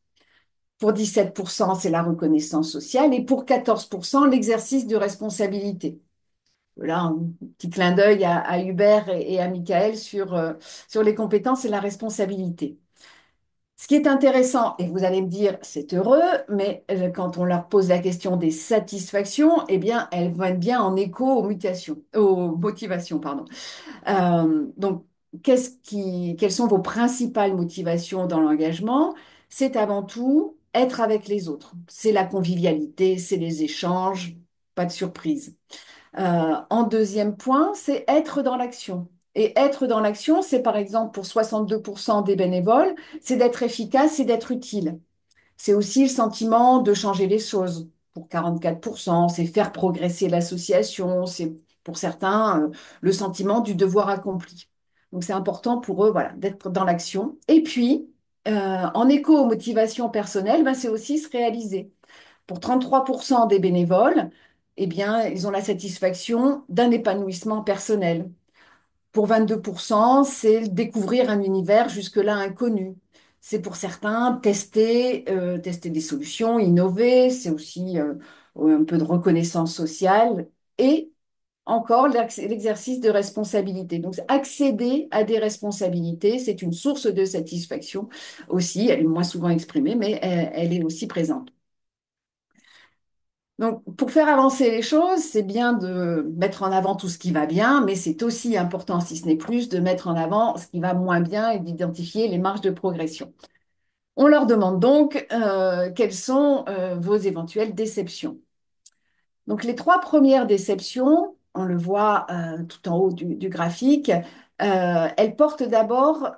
Pour 17%, c'est la reconnaissance sociale et pour 14%, l'exercice de responsabilité. Là, un petit clin d'œil à Hubert et à Michael sur les compétences et la responsabilité. Ce qui est intéressant, et vous allez me dire, c'est heureux, mais quand on leur pose la question des satisfactions, eh bien, elles vont être bien en écho aux motivations, pardon. Donc, quelles sont vos principales motivations dans l'engagement? C'est avant tout être avec les autres. C'est la convivialité, c'est les échanges, pas de surprise. En deuxième point, c'est être dans l'action. Et être dans l'action, c'est par exemple pour 62% des bénévoles, c'est d'être efficace et d'être utile. C'est aussi le sentiment de changer les choses. Pour 44%, c'est faire progresser l'association. C'est pour certains le sentiment du devoir accompli. Donc c'est important pour eux, voilà, d'être dans l'action. Et puis, en écho aux motivations personnelles, ben, c'est aussi se réaliser. Pour 33% des bénévoles, eh bien, ils ont la satisfaction d'un épanouissement personnel. Pour 22%, c'est découvrir un univers jusque-là inconnu. C'est pour certains tester des solutions, innover. C'est aussi un peu de reconnaissance sociale et encore l'exercice de responsabilité. Donc, accéder à des responsabilités, c'est une source de satisfaction aussi. Elle est moins souvent exprimée, mais elle est aussi présente. Donc, pour faire avancer les choses, c'est bien de mettre en avant tout ce qui va bien, mais c'est aussi important, si ce n'est plus, de mettre en avant ce qui va moins bien et d'identifier les marges de progression. On leur demande donc quelles sont vos éventuelles déceptions. Donc, les trois premières déceptions, on le voit tout en haut du graphique, elles portent d'abord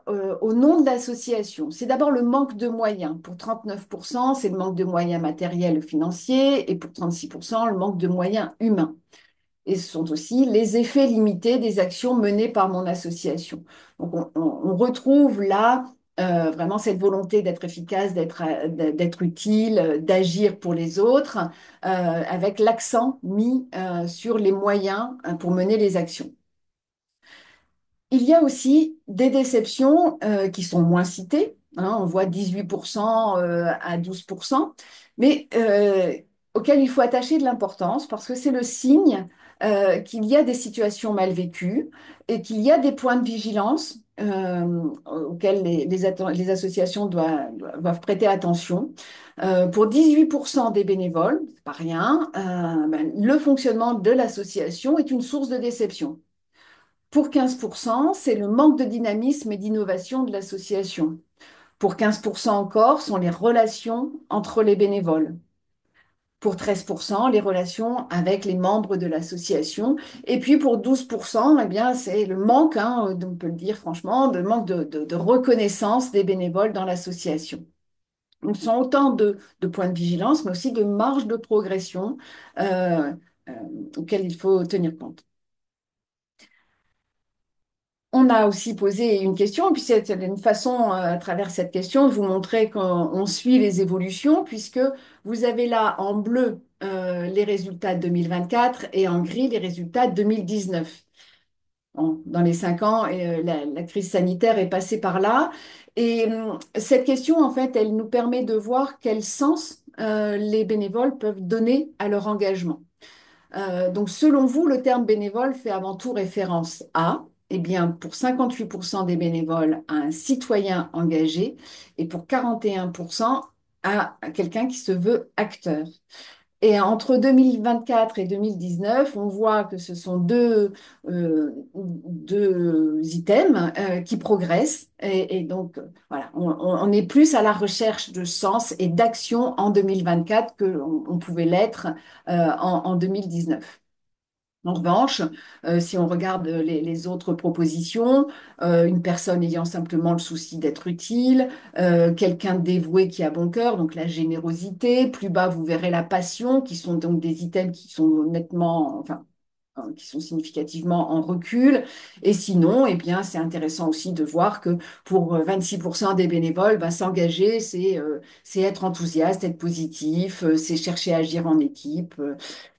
au nom de l'association. C'est d'abord le manque de moyens. Pour 39%, c'est le manque de moyens matériels ou financiers, et pour 36%, le manque de moyens humains. Et ce sont aussi les effets limités des actions menées par mon association. Donc, on retrouve là vraiment cette volonté d'être efficace, d'être utile, d'agir pour les autres, avec l'accent mis sur les moyens pour mener les actions. Il y a aussi des déceptions qui sont moins citées, hein, on voit 18% à 12%, mais auxquelles il faut attacher de l'importance parce que c'est le signe qu'il y a des situations mal vécues et qu'il y a des points de vigilance auxquels les associations doivent prêter attention. Pour 18% des bénévoles, c'est pas rien, ben, le fonctionnement de l'association est une source de déception. Pour 15%, c'est le manque de dynamisme et d'innovation de l'association. Pour 15% encore, sont les relations entre les bénévoles. Pour 13%, les relations avec les membres de l'association. Et puis pour 12%, eh bien, c'est le manque, hein, on peut le dire franchement, de manque de reconnaissance des bénévoles dans l'association. Donc, ce sont autant de points de vigilance, mais aussi de marge de progression euh, euh, auxquels il faut tenir compte. On a aussi posé une question, puis c'est une façon, à travers cette question, de vous montrer qu'on suit les évolutions, puisque vous avez là en bleu les résultats de 2024 et en gris les résultats de 2019. Bon, dans les 5 ans, la crise sanitaire est passée par là. Et cette question, en fait, elle nous permet de voir quel sens les bénévoles peuvent donner à leur engagement. Donc, selon vous, le terme bénévole fait avant tout référence à, eh bien, pour 58% des bénévoles, à un citoyen engagé et pour 41% à quelqu'un qui se veut acteur. Et entre 2024 et 2019, on voit que ce sont deux items qui progressent. Et donc, voilà, on est plus à la recherche de sens et d'action en 2024 qu'on pouvait l'être en 2019. En revanche, si on regarde les autres propositions, une personne ayant simplement le souci d'être utile, quelqu'un de dévoué qui a bon cœur, donc la générosité, plus bas vous verrez la passion, qui sont donc des items qui sont nettement, enfin, qui sont significativement en recul. Et sinon, eh bien, c'est intéressant aussi de voir que pour 26% des bénévoles, ben, s'engager, c'est être enthousiaste, être positif, c'est chercher à agir en équipe.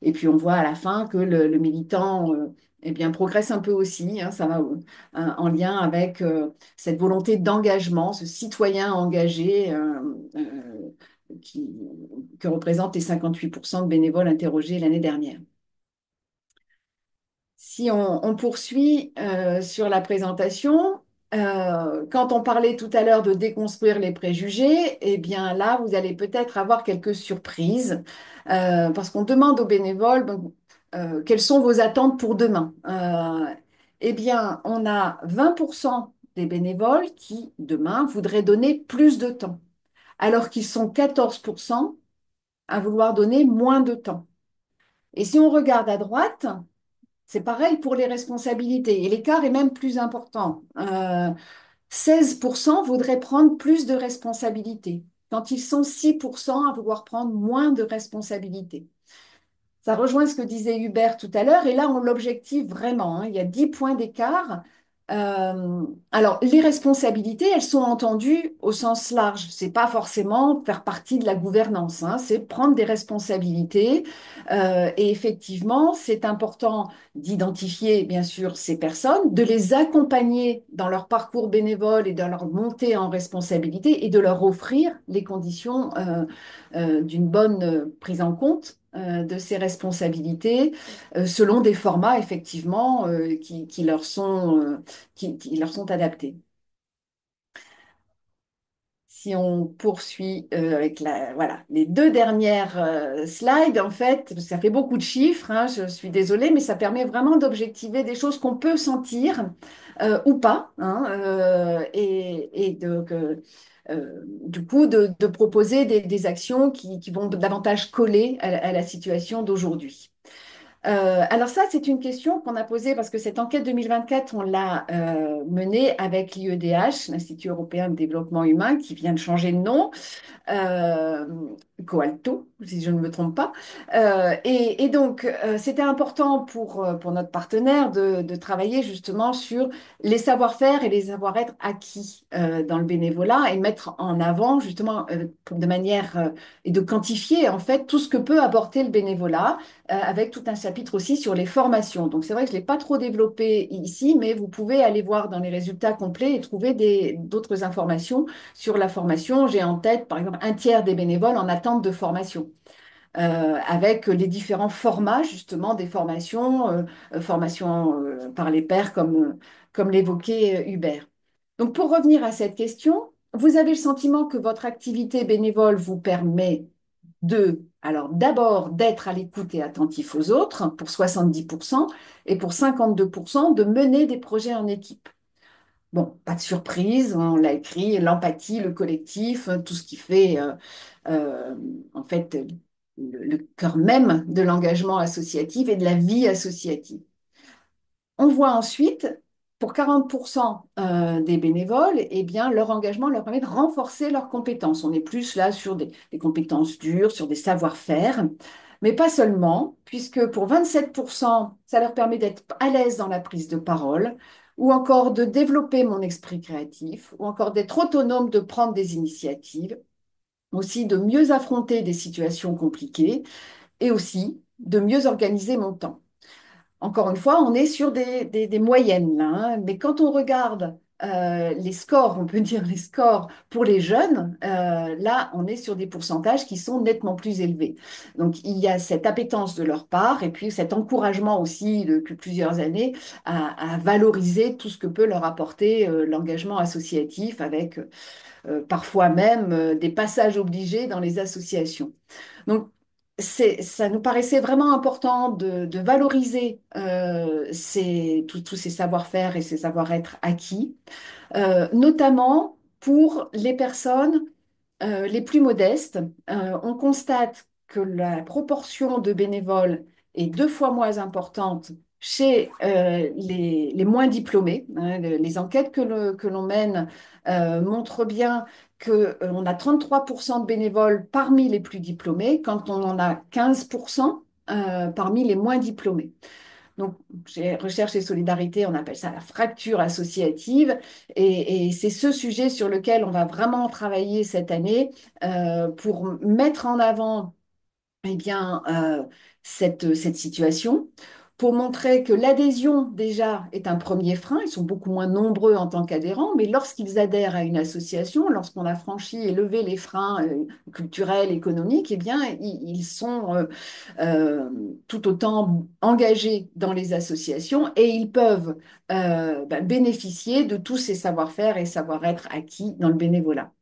Et puis on voit à la fin que le militant eh bien, progresse un peu aussi. Hein, ça va en lien avec cette volonté d'engagement, ce citoyen engagé qui, que représentent les 58% de bénévoles interrogés l'année dernière. Si on poursuit sur la présentation, quand on parlait tout à l'heure de déconstruire les préjugés, eh bien là, vous allez peut-être avoir quelques surprises, parce qu'on demande aux bénévoles, bon, quelles sont vos attentes pour demain? Eh bien, on a 20% des bénévoles qui, demain, voudraient donner plus de temps, alors qu'ils sont 14% à vouloir donner moins de temps. Et si on regarde à droite, c'est pareil pour les responsabilités. Et l'écart est même plus important. 16% voudraient prendre plus de responsabilités, quand ils sont 6% à vouloir prendre moins de responsabilités. Ça rejoint ce que disait Hubert tout à l'heure, et là, on l'objective vraiment. Hein. Il y a 10 points d'écart. Alors, les responsabilités, elles sont entendues au sens large. C'est pas forcément faire partie de la gouvernance, hein. C'est prendre des responsabilités. Et effectivement, c'est important d'identifier, bien sûr, ces personnes, de les accompagner dans leur parcours bénévole et dans leur montée en responsabilité et de leur offrir les conditions d'une bonne prise en compte de ces responsabilités selon des formats effectivement qui leur sont adaptés. Si on poursuit avec voilà, les deux dernières slides, en fait, ça fait beaucoup de chiffres, hein, je suis désolée, mais ça permet vraiment d'objectiver des choses qu'on peut sentir ou pas, hein, et du coup de proposer des actions qui vont davantage coller à la situation d'aujourd'hui. Alors ça, c'est une question qu'on a posée parce que cette enquête 2024, on l'a menée avec l'IEDH, l'Institut européen de développement humain, qui vient de changer de nom euh, Coalto, si je ne me trompe pas. Et donc, c'était important pour notre partenaire de travailler justement sur les savoir-faire et les savoir-être acquis dans le bénévolat et mettre en avant justement de manière et de quantifier en fait tout ce que peut apporter le bénévolat avec tout un chapitre aussi sur les formations. Donc, c'est vrai que je ne l'ai pas trop développé ici, mais vous pouvez aller voir dans les résultats complets et trouver d'autres informations sur la formation. J'ai en tête, par exemple, un tiers des bénévoles en attente de formation, avec les différents formats, justement, des formations, formation par les pairs, comme l'évoquait Hubert. Donc, pour revenir à cette question, vous avez le sentiment que votre activité bénévole vous permet alors d'abord d'être à l'écoute et attentif aux autres pour 70% et pour 52% de mener des projets en équipe. Bon, pas de surprise, on l'a écrit, l'empathie, le collectif, tout ce qui fait euh, en fait le cœur même de l'engagement associatif et de la vie associative. On voit ensuite, pour 40% des bénévoles, eh bien, leur engagement leur permet de renforcer leurs compétences. On est plus là sur des compétences dures, sur des savoir-faire, mais pas seulement, puisque pour 27%, ça leur permet d'être à l'aise dans la prise de parole, ou encore de développer mon esprit créatif, ou encore d'être autonome, de prendre des initiatives, aussi de mieux affronter des situations compliquées, et aussi de mieux organiser mon temps. Encore une fois, on est sur des moyennes là, hein. Mais quand on regarde les scores, on peut dire les scores pour les jeunes, là, on est sur des pourcentages qui sont nettement plus élevés. Donc, il y a cette appétence de leur part et puis cet encouragement aussi depuis plusieurs années à valoriser tout ce que peut leur apporter l'engagement associatif avec parfois même des passages obligés dans les associations. Donc, ça nous paraissait vraiment important de valoriser tous ces savoir-faire et ces savoir-être acquis, notamment pour les personnes les plus modestes. On constate que la proportion de bénévoles est 2 fois moins importante chez les moins diplômés. Hein. Les enquêtes que l'on mène montrent bien qu'on a 33% de bénévoles parmi les plus diplômés, quand on en a 15% parmi les moins diplômés. Donc, chez Recherche et Solidarité, on appelle ça la fracture associative. Et c'est ce sujet sur lequel on va vraiment travailler cette année pour mettre en avant eh bien, cette situation pour montrer que l'adhésion, déjà, est un premier frein. Ils sont beaucoup moins nombreux en tant qu'adhérents, mais lorsqu'ils adhèrent à une association, lorsqu'on a franchi et levé les freins culturels, économiques, eh bien, ils sont euh, tout autant engagés dans les associations et ils peuvent bénéficier de tous ces savoir-faire et savoir-être acquis dans le bénévolat.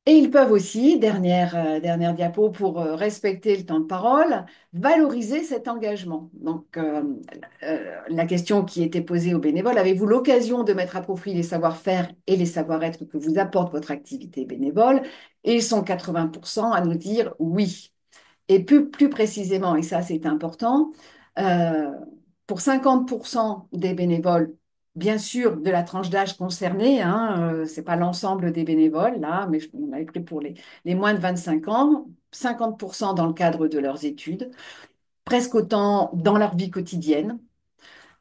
Et ils peuvent aussi, dernière diapo pour respecter le temps de parole, valoriser cet engagement. Donc, la question qui était posée aux bénévoles, avez-vous l'occasion de mettre à profit les savoir-faire et les savoir-être que vous apporte votre activité bénévole? Et ils sont 80% à nous dire oui. Et plus précisément, et ça c'est important, euh, pour 50% des bénévoles, bien sûr de la tranche d'âge concernée, hein, ce n'est pas l'ensemble des bénévoles là, mais on avait pris pour les moins de 25 ans, 50% dans le cadre de leurs études, presque autant dans leur vie quotidienne.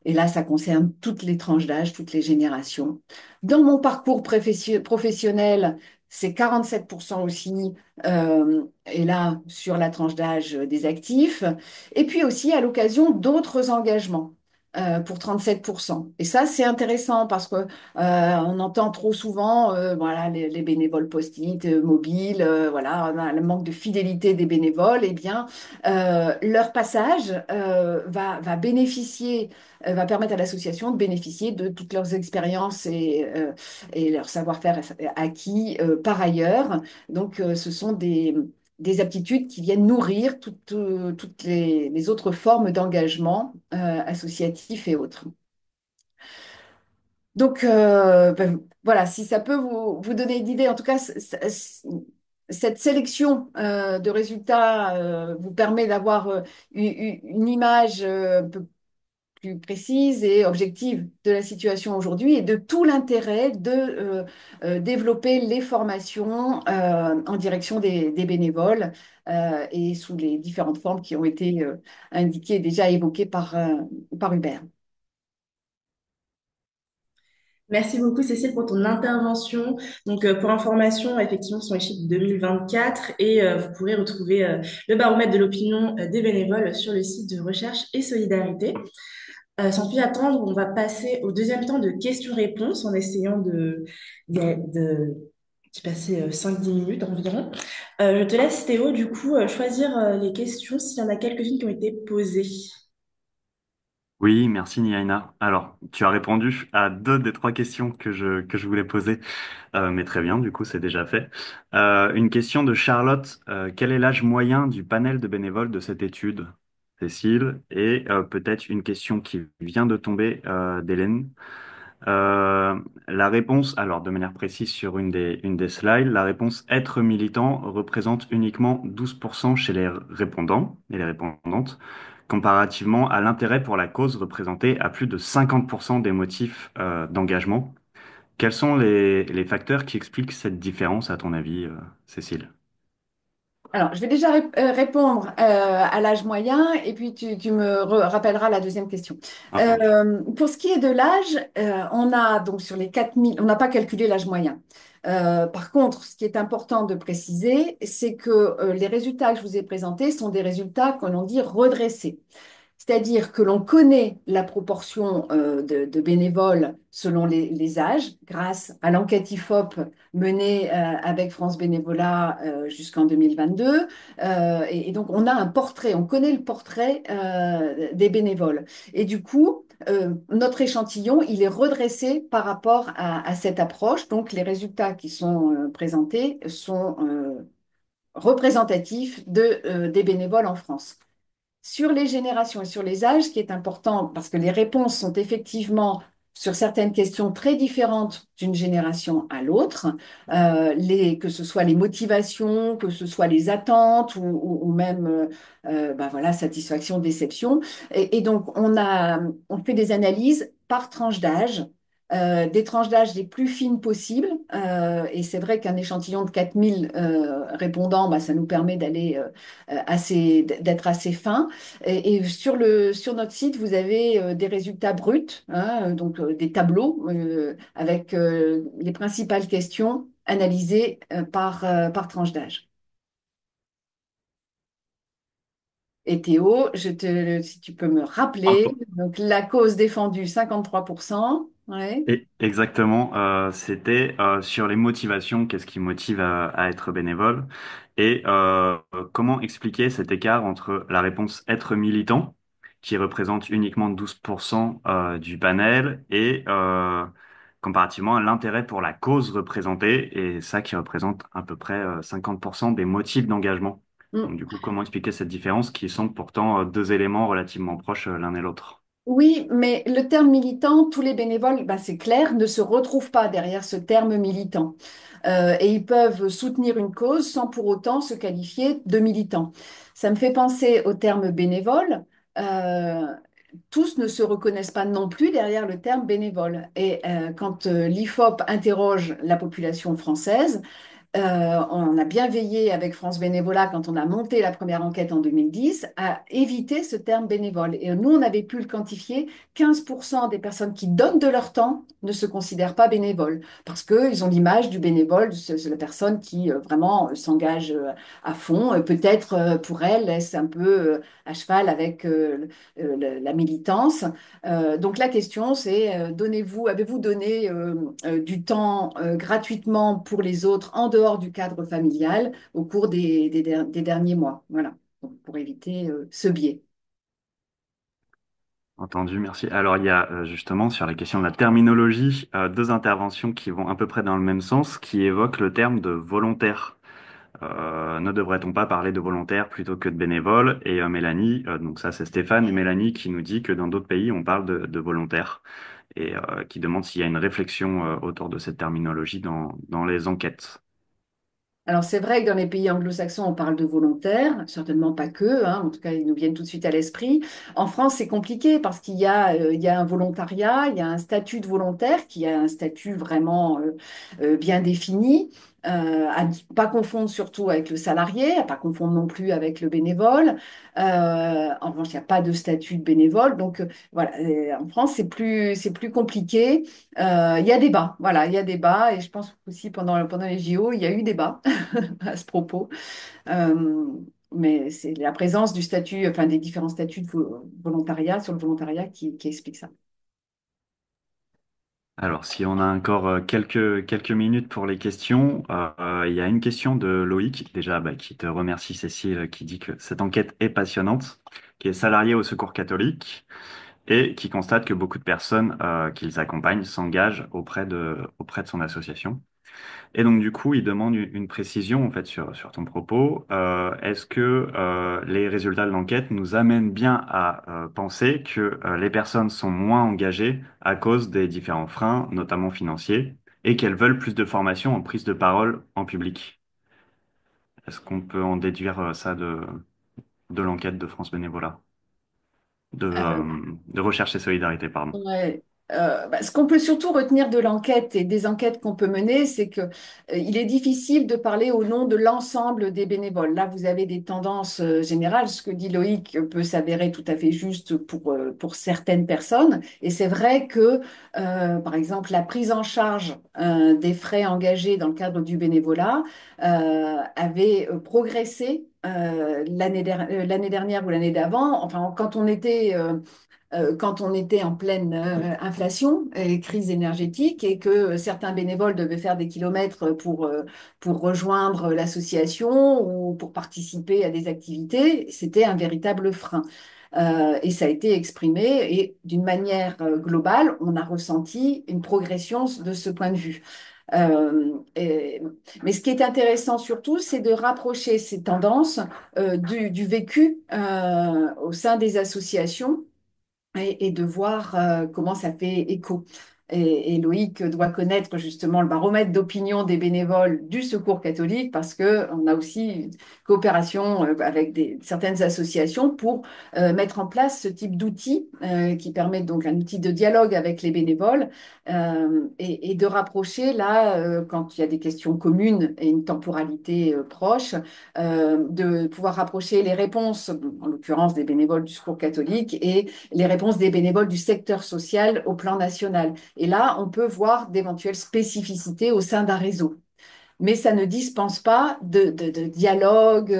Et là, ça concerne toutes les tranches d'âge, toutes les générations. Dans mon parcours professionnel, c'est 47% aussi, et là, sur la tranche d'âge des actifs. Et puis aussi à l'occasion d'autres engagements. Pour 37%. Et ça, c'est intéressant parce que on entend trop souvent voilà, les bénévoles post-it, mobiles, voilà, on a le manque de fidélité des bénévoles. Eh bien, leur passage va bénéficier va permettre à l'association de bénéficier de toutes leurs expériences et leur savoir-faire acquis par ailleurs. Donc, ce sont des aptitudes qui viennent nourrir toutes les autres formes d'engagement associatif et autres. Donc, voilà, si ça peut vous donner une idée, en tout cas, cette sélection de résultats vous permet d'avoir une image un peu plus précise et objective de la situation aujourd'hui et de tout l'intérêt de développer les formations en direction des bénévoles et sous les différentes formes qui ont été indiquées, déjà évoquées par Hubert. Merci beaucoup Cécile pour ton intervention. Donc pour information, effectivement, ce sont les chiffres de 2024 et vous pourrez retrouver le baromètre de l'opinion des bénévoles sur le site de Recherche et Solidarité. Sans plus attendre, on va passer au deuxième temps de questions-réponses en essayant d'y passer 5-10 minutes environ. Je te laisse Théo du coup choisir les questions s'il y en a quelques-unes qui ont été posées. Oui, merci Niaina. Alors, tu as répondu à deux des trois questions que je voulais poser, mais très bien, du coup, c'est déjà fait. Une question de Charlotte. Quel est l'âge moyen du panel de bénévoles de cette étude, Cécile? Et peut-être une question qui vient de tomber d'Hélène. La réponse, alors de manière précise sur une des slides, la réponse être militant représente uniquement 12% chez les répondants et les répondantes, comparativement à l'intérêt pour la cause représenté à plus de 50% des motifs d'engagement. Quels sont les facteurs qui expliquent cette différence, à ton avis, Cécile? Alors, je vais déjà répondre à l'âge moyen et puis tu me rappelleras la deuxième question. Entendu. Pour ce qui est de l'âge, on a donc sur les 4000, on n'a pas calculé l'âge moyen. Par contre, ce qui est important de préciser, c'est que les résultats que je vous ai présentés sont des résultats que l'on dit redressés. C'est-à-dire que l'on connaît la proportion de bénévoles selon les âges, grâce à l'enquête IFOP menée avec France Bénévolat jusqu'en 2022. Et donc, on a un portrait, on connaît le portrait des bénévoles. Et du coup, notre échantillon, il est redressé par rapport à cette approche. Donc, les résultats qui sont présentés sont représentatifs des bénévoles en France. Sur les générations et sur les âges, ce qui est important, parce que les réponses sont effectivement sur certaines questions très différentes d'une génération à l'autre, que ce soit les motivations, que ce soit les attentes ou même ben voilà, satisfaction, déception. Et donc, on fait des analyses par tranche d'âge des tranches d'âge les plus fines possibles. Et c'est vrai qu'un échantillon de 4000 répondants, bah, ça nous permet d'être assez fin. Et sur notre site, vous avez des résultats bruts, hein, donc des tableaux avec les principales questions analysées par tranche d'âge. Et Théo, si tu peux me rappeler, donc la cause défendue, 53%. Ouais. Et exactement, c'était sur les motivations, qu'est-ce qui motive à être bénévole et comment expliquer cet écart entre la réponse être militant, qui représente uniquement 12% du panel, et comparativement à l'intérêt pour la cause représentée, et ça qui représente à peu près 50% des motifs d'engagement. Donc Mm. du coup, comment expliquer cette différence qui sont pourtant deux éléments relativement proches l'un et l'autre? Oui, mais le terme militant, tous les bénévoles, ben c'est clair, ne se retrouvent pas derrière ce terme militant. Et ils peuvent soutenir une cause sans pour autant se qualifier de militants. Ça me fait penser au terme bénévole. Euh, Tous ne se reconnaissent pas non plus derrière le terme bénévole. Et quand l'IFOP interroge la population française, on a bien veillé avec France Bénévolat quand on a monté la première enquête en 2010 à éviter ce terme bénévole. Et nous, on avait pu le quantifier, 15% des personnes qui donnent de leur temps ne se considèrent pas bénévoles parce qu'ils ont l'image du bénévole, c'est la personne qui vraiment s'engage à fond. Peut-être pour elle, est-ce un peu à cheval avec la militance. Donc la question, c'est avez-vous donné du temps gratuitement pour les autres en dehors du cadre familial au cours des derniers mois? Voilà, donc, pour éviter ce biais. Entendu, merci. Alors, il y a justement sur la question de la terminologie, deux interventions qui vont à peu près dans le même sens, qui évoquent le terme de volontaire. Ne devrait-on pas parler de volontaire plutôt que de bénévole? Et Mélanie, donc ça c'est Stéphane et Mélanie qui nous dit que dans d'autres pays on parle de volontaire et qui demande s'il y a une réflexion autour de cette terminologie dans les enquêtes. Alors c'est vrai que dans les pays anglo-saxons, on parle de volontaires, certainement pas que, hein, en tout cas ils nous viennent tout de suite à l'esprit. En France, c'est compliqué parce il y a un volontariat, il y a un statut de volontaire qui a un statut vraiment bien défini, à ne pas confondre surtout avec le salarié, à pas confondre non plus avec le bénévole. En revanche, il n'y a pas de statut de bénévole, donc voilà, en France, c'est plus compliqué. Il y a débat, voilà, il y a débat, et je pense aussi pendant les JO, il y a eu débat à ce propos. Euh, mais c'est la présence du statut, enfin des différents statuts de volontariat sur le volontariat qui explique ça. Alors, si on a encore quelques minutes pour les questions, il y a une question de Loïc, déjà bah, qui te remercie Cécile, qui dit que cette enquête est passionnante, qui est salarié au Secours catholique et qui constate que beaucoup de personnes qu'ils accompagnent s'engagent auprès de son association. Et donc du coup, il demande une précision en fait sur ton propos. Est-ce que les résultats de l'enquête nous amènent bien à penser que les personnes sont moins engagées à cause des différents freins, notamment financiers, et qu'elles veulent plus de formation en prise de parole en public? Est-ce qu'on peut en déduire ça de l'enquête de France Bénévolat, de Recherche et Solidarité, pardon? Ouais. Ce qu'on peut surtout retenir de l'enquête et des enquêtes qu'on peut mener, c'est que il est difficile de parler au nom de l'ensemble des bénévoles. Là, vous avez des tendances générales. Ce que dit Loïc peut s'avérer tout à fait juste pour certaines personnes. Et c'est vrai que, par exemple, la prise en charge des frais engagés dans le cadre du bénévolat avait progressé l'année dernière ou l'année d'avant. Enfin, quand on était en pleine inflation et crise énergétique et que certains bénévoles devaient faire des kilomètres pour rejoindre l'association ou pour participer à des activités, c'était un véritable frein. Et ça a été exprimé et d'une manière globale, on a ressenti une progression de ce point de vue. Mais ce qui est intéressant surtout, c'est de rapprocher ces tendances du vécu au sein des associations et de voir comment ça fait écho. Et Loïc doit connaître justement le baromètre d'opinion des bénévoles du Secours catholique parce qu'on a aussi une coopération avec certaines associations pour mettre en place ce type d'outil qui permet donc un outil de dialogue avec les bénévoles et de rapprocher là, quand il y a des questions communes et une temporalité proche, de pouvoir rapprocher les réponses, en l'occurrence des bénévoles du Secours catholique, et les réponses des bénévoles du secteur social au plan national. Et là, on peut voir d'éventuelles spécificités au sein d'un réseau. Mais ça ne dispense pas de dialogue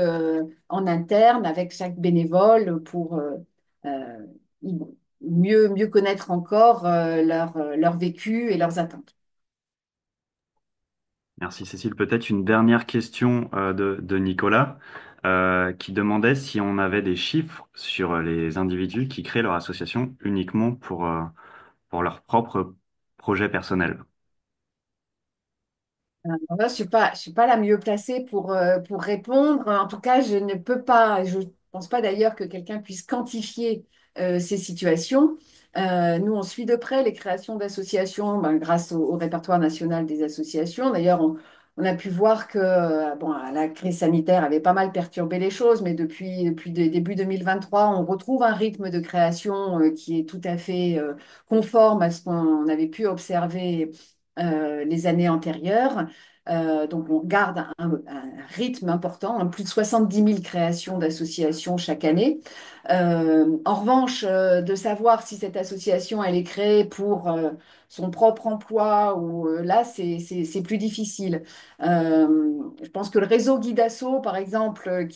en interne avec chaque bénévole pour mieux connaître encore leur vécu et leurs attentes. Merci Cécile. Peut-être une dernière question de Nicolas qui demandait si on avait des chiffres sur les individus qui créent leur association uniquement pour leur propre projet personnel. Alors là, je suis pas la mieux placée pour répondre. En tout cas, je ne peux pas, je ne pense pas d'ailleurs que quelqu'un puisse quantifier ces situations. Nous, on suit de près les créations d'associations ben, grâce au répertoire national des associations. D'ailleurs, on a pu voir que bon, la crise sanitaire avait pas mal perturbé les choses, mais depuis début 2023, on retrouve un rythme de création qui est tout à fait conforme à ce qu'on avait pu observer les années antérieures. Donc, on garde un rythme important, hein, plus de 70 000 créations d'associations chaque année. En revanche, de savoir si cette association elle est créée pour son propre emploi ou là, c'est plus difficile. Je pense que le réseau Guidasso, par exemple,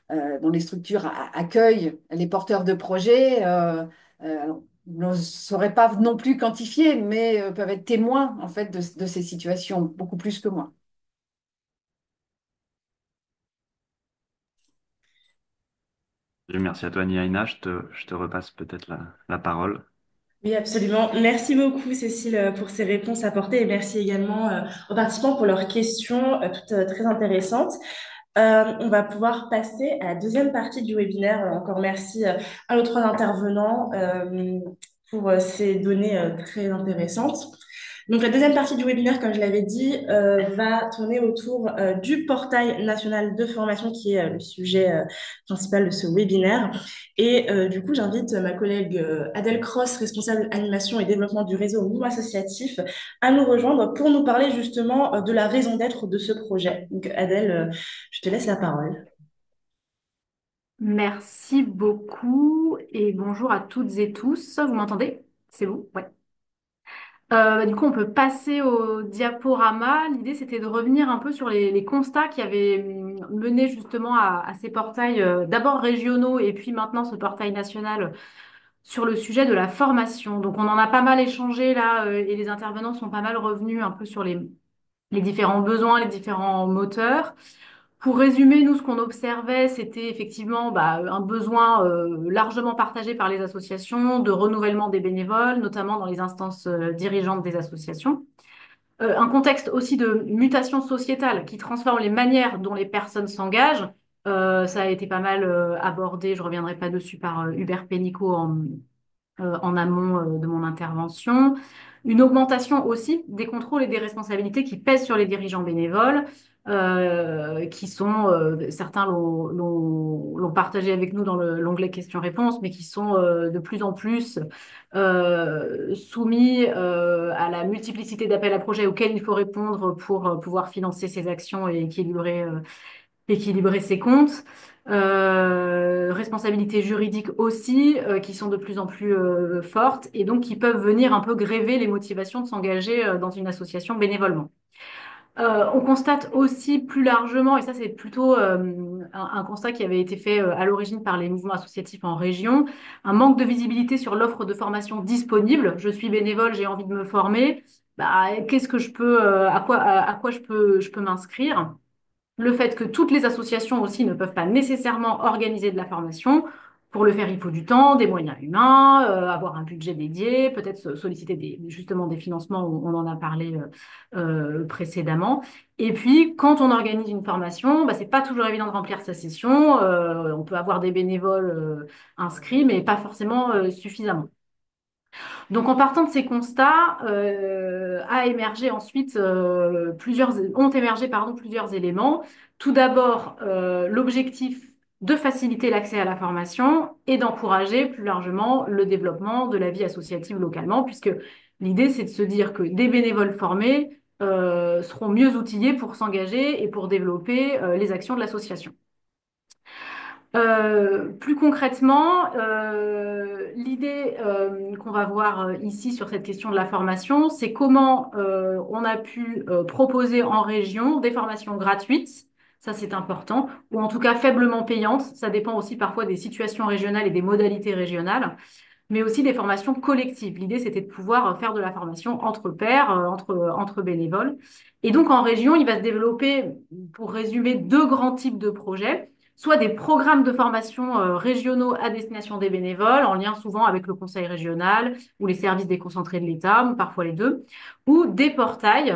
dont les structures accueillent les porteurs de projets, alors, ne sauraient pas non plus quantifier, mais peuvent être témoins en fait de ces situations beaucoup plus que moi. Merci à toi, Niaina. Je te repasse peut-être la parole. Oui, absolument. Merci beaucoup, Cécile, pour ces réponses apportées et merci également aux participants pour leurs questions, toutes très intéressantes. On va pouvoir passer à la deuxième partie du webinaire. Encore merci à nos trois intervenants pour ces données très intéressantes. Donc, la deuxième partie du webinaire, comme je l'avais dit, va tourner autour du portail national de formation qui est le sujet principal de ce webinaire. Et du coup, j'invite ma collègue Adèle Cross, responsable animation et développement du réseau Mouvement Associatif, à nous rejoindre pour nous parler justement de la raison d'être de ce projet. Donc, Adèle, je te laisse la parole. Merci beaucoup et bonjour à toutes et tous. Vous m'entendez? C'est bon? Ouais. Du coup, on peut passer au diaporama. L'idée, c'était de revenir un peu sur les constats qui avaient mené justement à ces portails, d'abord régionaux et puis maintenant ce portail national sur le sujet de la formation. Donc, on en a pas mal échangé là et les intervenants sont pas mal revenus un peu sur les différents besoins, les différents moteurs. Pour résumer, nous, ce qu'on observait, c'était effectivement un besoin largement partagé par les associations de renouvellement des bénévoles, notamment dans les instances dirigeantes des associations. Un contexte aussi de mutation sociétale qui transforme les manières dont les personnes s'engagent. Ça a été pas mal abordé, je reviendrai pas dessus, par Hubert Pénicaud en amont de mon intervention. Une augmentation aussi des contrôles et des responsabilités qui pèsent sur les dirigeants bénévoles, qui sont, certains l'ont partagé avec nous dans l'onglet questions-réponses, mais qui sont de plus en plus soumis à la multiplicité d'appels à projets auxquels il faut répondre pour pouvoir financer ces actions et équilibrer ses comptes. Responsabilités juridiques aussi, qui sont de plus en plus fortes et donc qui peuvent venir un peu gréver les motivations de s'engager dans une association bénévolement. On constate aussi plus largement, et ça c'est plutôt un constat qui avait été fait à l'origine par les mouvements associatifs en région, un manque de visibilité sur l'offre de formation disponible. Je suis bénévole, j'ai envie de me former. Qu'est-ce que je peux, à quoi je peux m'inscrire? Le fait que toutes les associations aussi ne peuvent pas nécessairement organiser de la formation. Pour le faire, il faut du temps, des moyens humains, avoir un budget dédié, peut-être solliciter justement des financements, on en a parlé précédemment. Et puis, quand on organise une formation, c'est pas toujours évident de remplir sa session. On peut avoir des bénévoles inscrits, mais pas forcément suffisamment. Donc, en partant de ces constats, ont émergé, pardon, plusieurs éléments. Tout d'abord, l'objectif de faciliter l'accès à la formation et d'encourager plus largement le développement de la vie associative localement, puisque l'idée, c'est de se dire que des bénévoles formés seront mieux outillés pour s'engager et pour développer les actions de l'association. Plus concrètement, l'idée qu'on va voir ici sur cette question de la formation, c'est comment on a pu proposer en région des formations gratuites, ça c'est important, ou en tout cas faiblement payantes, ça dépend aussi parfois des situations régionales et des modalités régionales, mais aussi des formations collectives. L'idée c'était de pouvoir faire de la formation entre pairs, entre bénévoles. Et donc en région, il va se développer, pour résumer, deux grands types de projets soit des programmes de formation régionaux à destination des bénévoles, en lien souvent avec le conseil régional ou les services déconcentrés de l'État, ou parfois les deux, ou des portails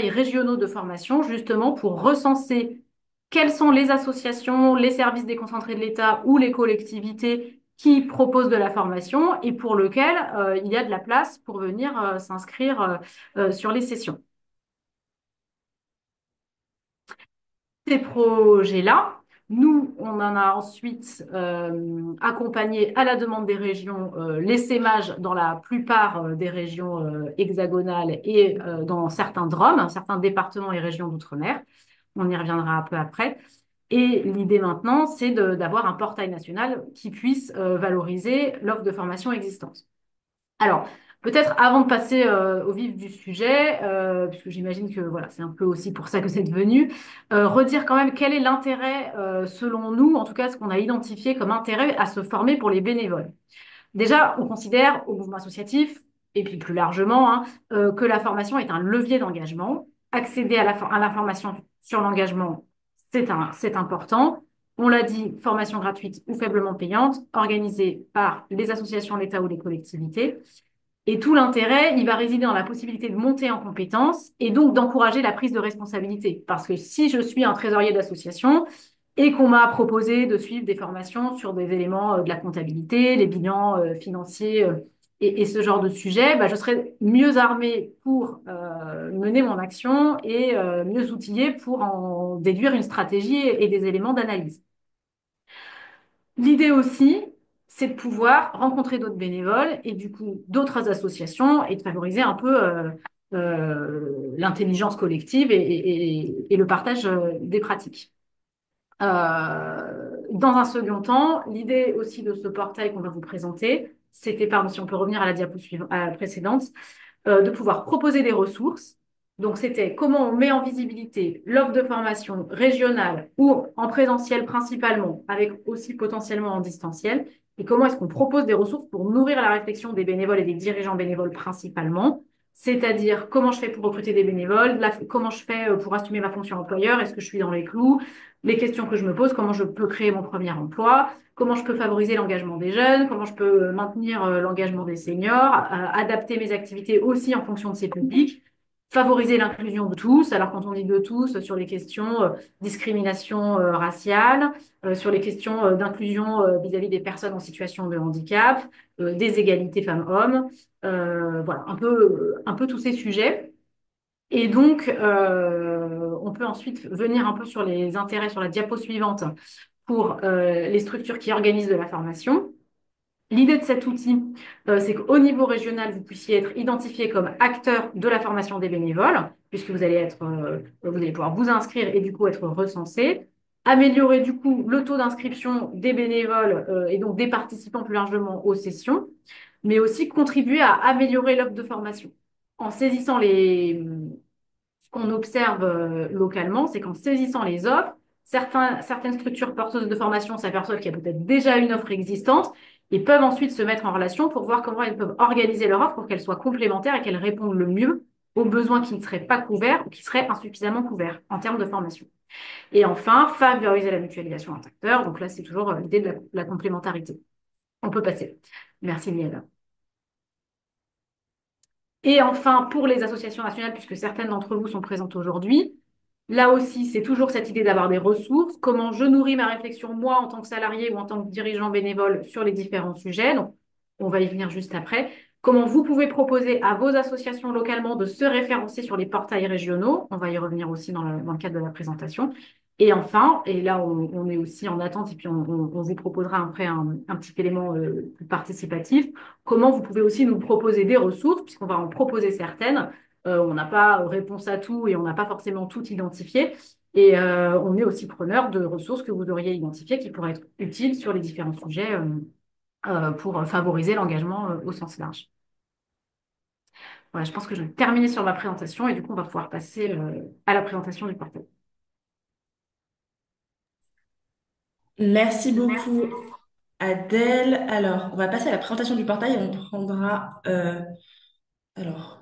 régionaux de formation, justement pour recenser quelles sont les associations, les services déconcentrés de l'État ou les collectivités qui proposent de la formation et pour lequel il y a de la place pour venir s'inscrire sur les sessions. Ces projets-là, nous, on en a ensuite accompagné à la demande des régions l'essaimage dans la plupart des régions hexagonales et dans certains DROM, certains départements et régions d'outre-mer. On y reviendra un peu après. Et l'idée maintenant, c'est d'avoir un portail national qui puisse valoriser l'offre de formation existante. Alors, peut-être avant de passer au vif du sujet, puisque j'imagine que voilà, c'est un peu aussi pour ça que c'est devenu, redire quand même quel est l'intérêt, selon nous, en tout cas ce qu'on a identifié comme intérêt à se former pour les bénévoles. Déjà, on considère au mouvement associatif, et puis plus largement, hein, que la formation est un levier d'engagement. Accéder à l'information sur l'engagement, c'est important. On l'a dit, formation gratuite ou faiblement payante, organisée par les associations, l'État ou les collectivités. Et tout l'intérêt, il va résider dans la possibilité de monter en compétences et donc d'encourager la prise de responsabilité. Parce que si je suis un trésorier d'association et qu'on m'a proposé de suivre des formations sur des éléments de la comptabilité, les bilans financiers et ce genre de sujet, bah, je serai mieux armée pour mener mon action et mieux outillée pour en déduire une stratégie et des éléments d'analyse. L'idée aussi, c'est de pouvoir rencontrer d'autres bénévoles et du coup d'autres associations et de favoriser un peu l'intelligence collective et le partage des pratiques. Dans un second temps, l'idée aussi de ce portail qu'on va vous présenter, c'était, pardon, si on peut revenir à la diapo précédente, de pouvoir proposer des ressources. Donc, c'était comment on met en visibilité l'offre de formation régionale ou en présentiel principalement, avec aussi potentiellement en distanciel, et comment est-ce qu'on propose des ressources pour nourrir la réflexion des bénévoles et des dirigeants bénévoles principalement, c'est-à-dire comment je fais pour recruter des bénévoles, comment je fais pour assumer ma fonction employeur, est-ce que je suis dans les clous, les questions que je me pose, comment je peux créer mon premier emploi, comment je peux favoriser l'engagement des jeunes, comment je peux maintenir l'engagement des seniors, adapter mes activités aussi en fonction de ces publics, favoriser l'inclusion de tous. Alors quand on dit de tous, sur les questions discrimination raciale, sur les questions d'inclusion vis-à-vis des personnes en situation de handicap, des égalités femmes-hommes, voilà, un peu tous ces sujets. Et donc, on peut ensuite venir un peu sur les intérêts sur la diapo suivante pour les structures qui organisent de la formation. L'idée de cet outil, c'est qu'au niveau régional, vous puissiez être identifié comme acteur de la formation des bénévoles, puisque vous allez pouvoir vous inscrire et du coup être recensé. Améliorer du coup le taux d'inscription des bénévoles et donc des participants plus largement aux sessions, mais aussi contribuer à améliorer l'offre de formation. En saisissant ce qu'on observe localement, c'est qu'en saisissant les offres, certaines structures porteuses de formation s'aperçoivent qu'il y a peut-être déjà une offre existante et peuvent ensuite se mettre en relation pour voir comment elles peuvent organiser leur offre pour qu'elle soit complémentaire et qu'elle réponde le mieux aux besoins qui ne seraient pas couverts ou qui seraient insuffisamment couverts en termes de formation. Et enfin, favoriser la mutualisation entre acteurs. Donc là, c'est toujours l'idée de la complémentarité. On peut passer. Merci, Miel. Et enfin, pour les associations nationales, puisque certaines d'entre vous sont présentes aujourd'hui, là aussi, c'est toujours cette idée d'avoir des ressources. Comment je nourris ma réflexion, moi, en tant que salarié ou en tant que dirigeant bénévole, sur les différents sujets. Donc, on va y venir juste après. Comment vous pouvez proposer à vos associations localement de se référencer sur les portails régionaux. On va y revenir aussi dans le cadre de la présentation. Et enfin, et là on est aussi en attente et puis on vous proposera après un petit élément plus participatif, comment vous pouvez aussi nous proposer des ressources, puisqu'on va en proposer certaines. On n'a pas réponse à tout et on n'a pas forcément tout identifié. Et on est aussi preneur de ressources que vous auriez identifiées qui pourraient être utiles sur les différents sujets pour favoriser l'engagement au sens large. Voilà, je pense que je vais terminer sur ma présentation et du coup, on va pouvoir passer à la présentation du portail. Merci beaucoup, Adèle. Alors, on va passer à la présentation du portail. Alors,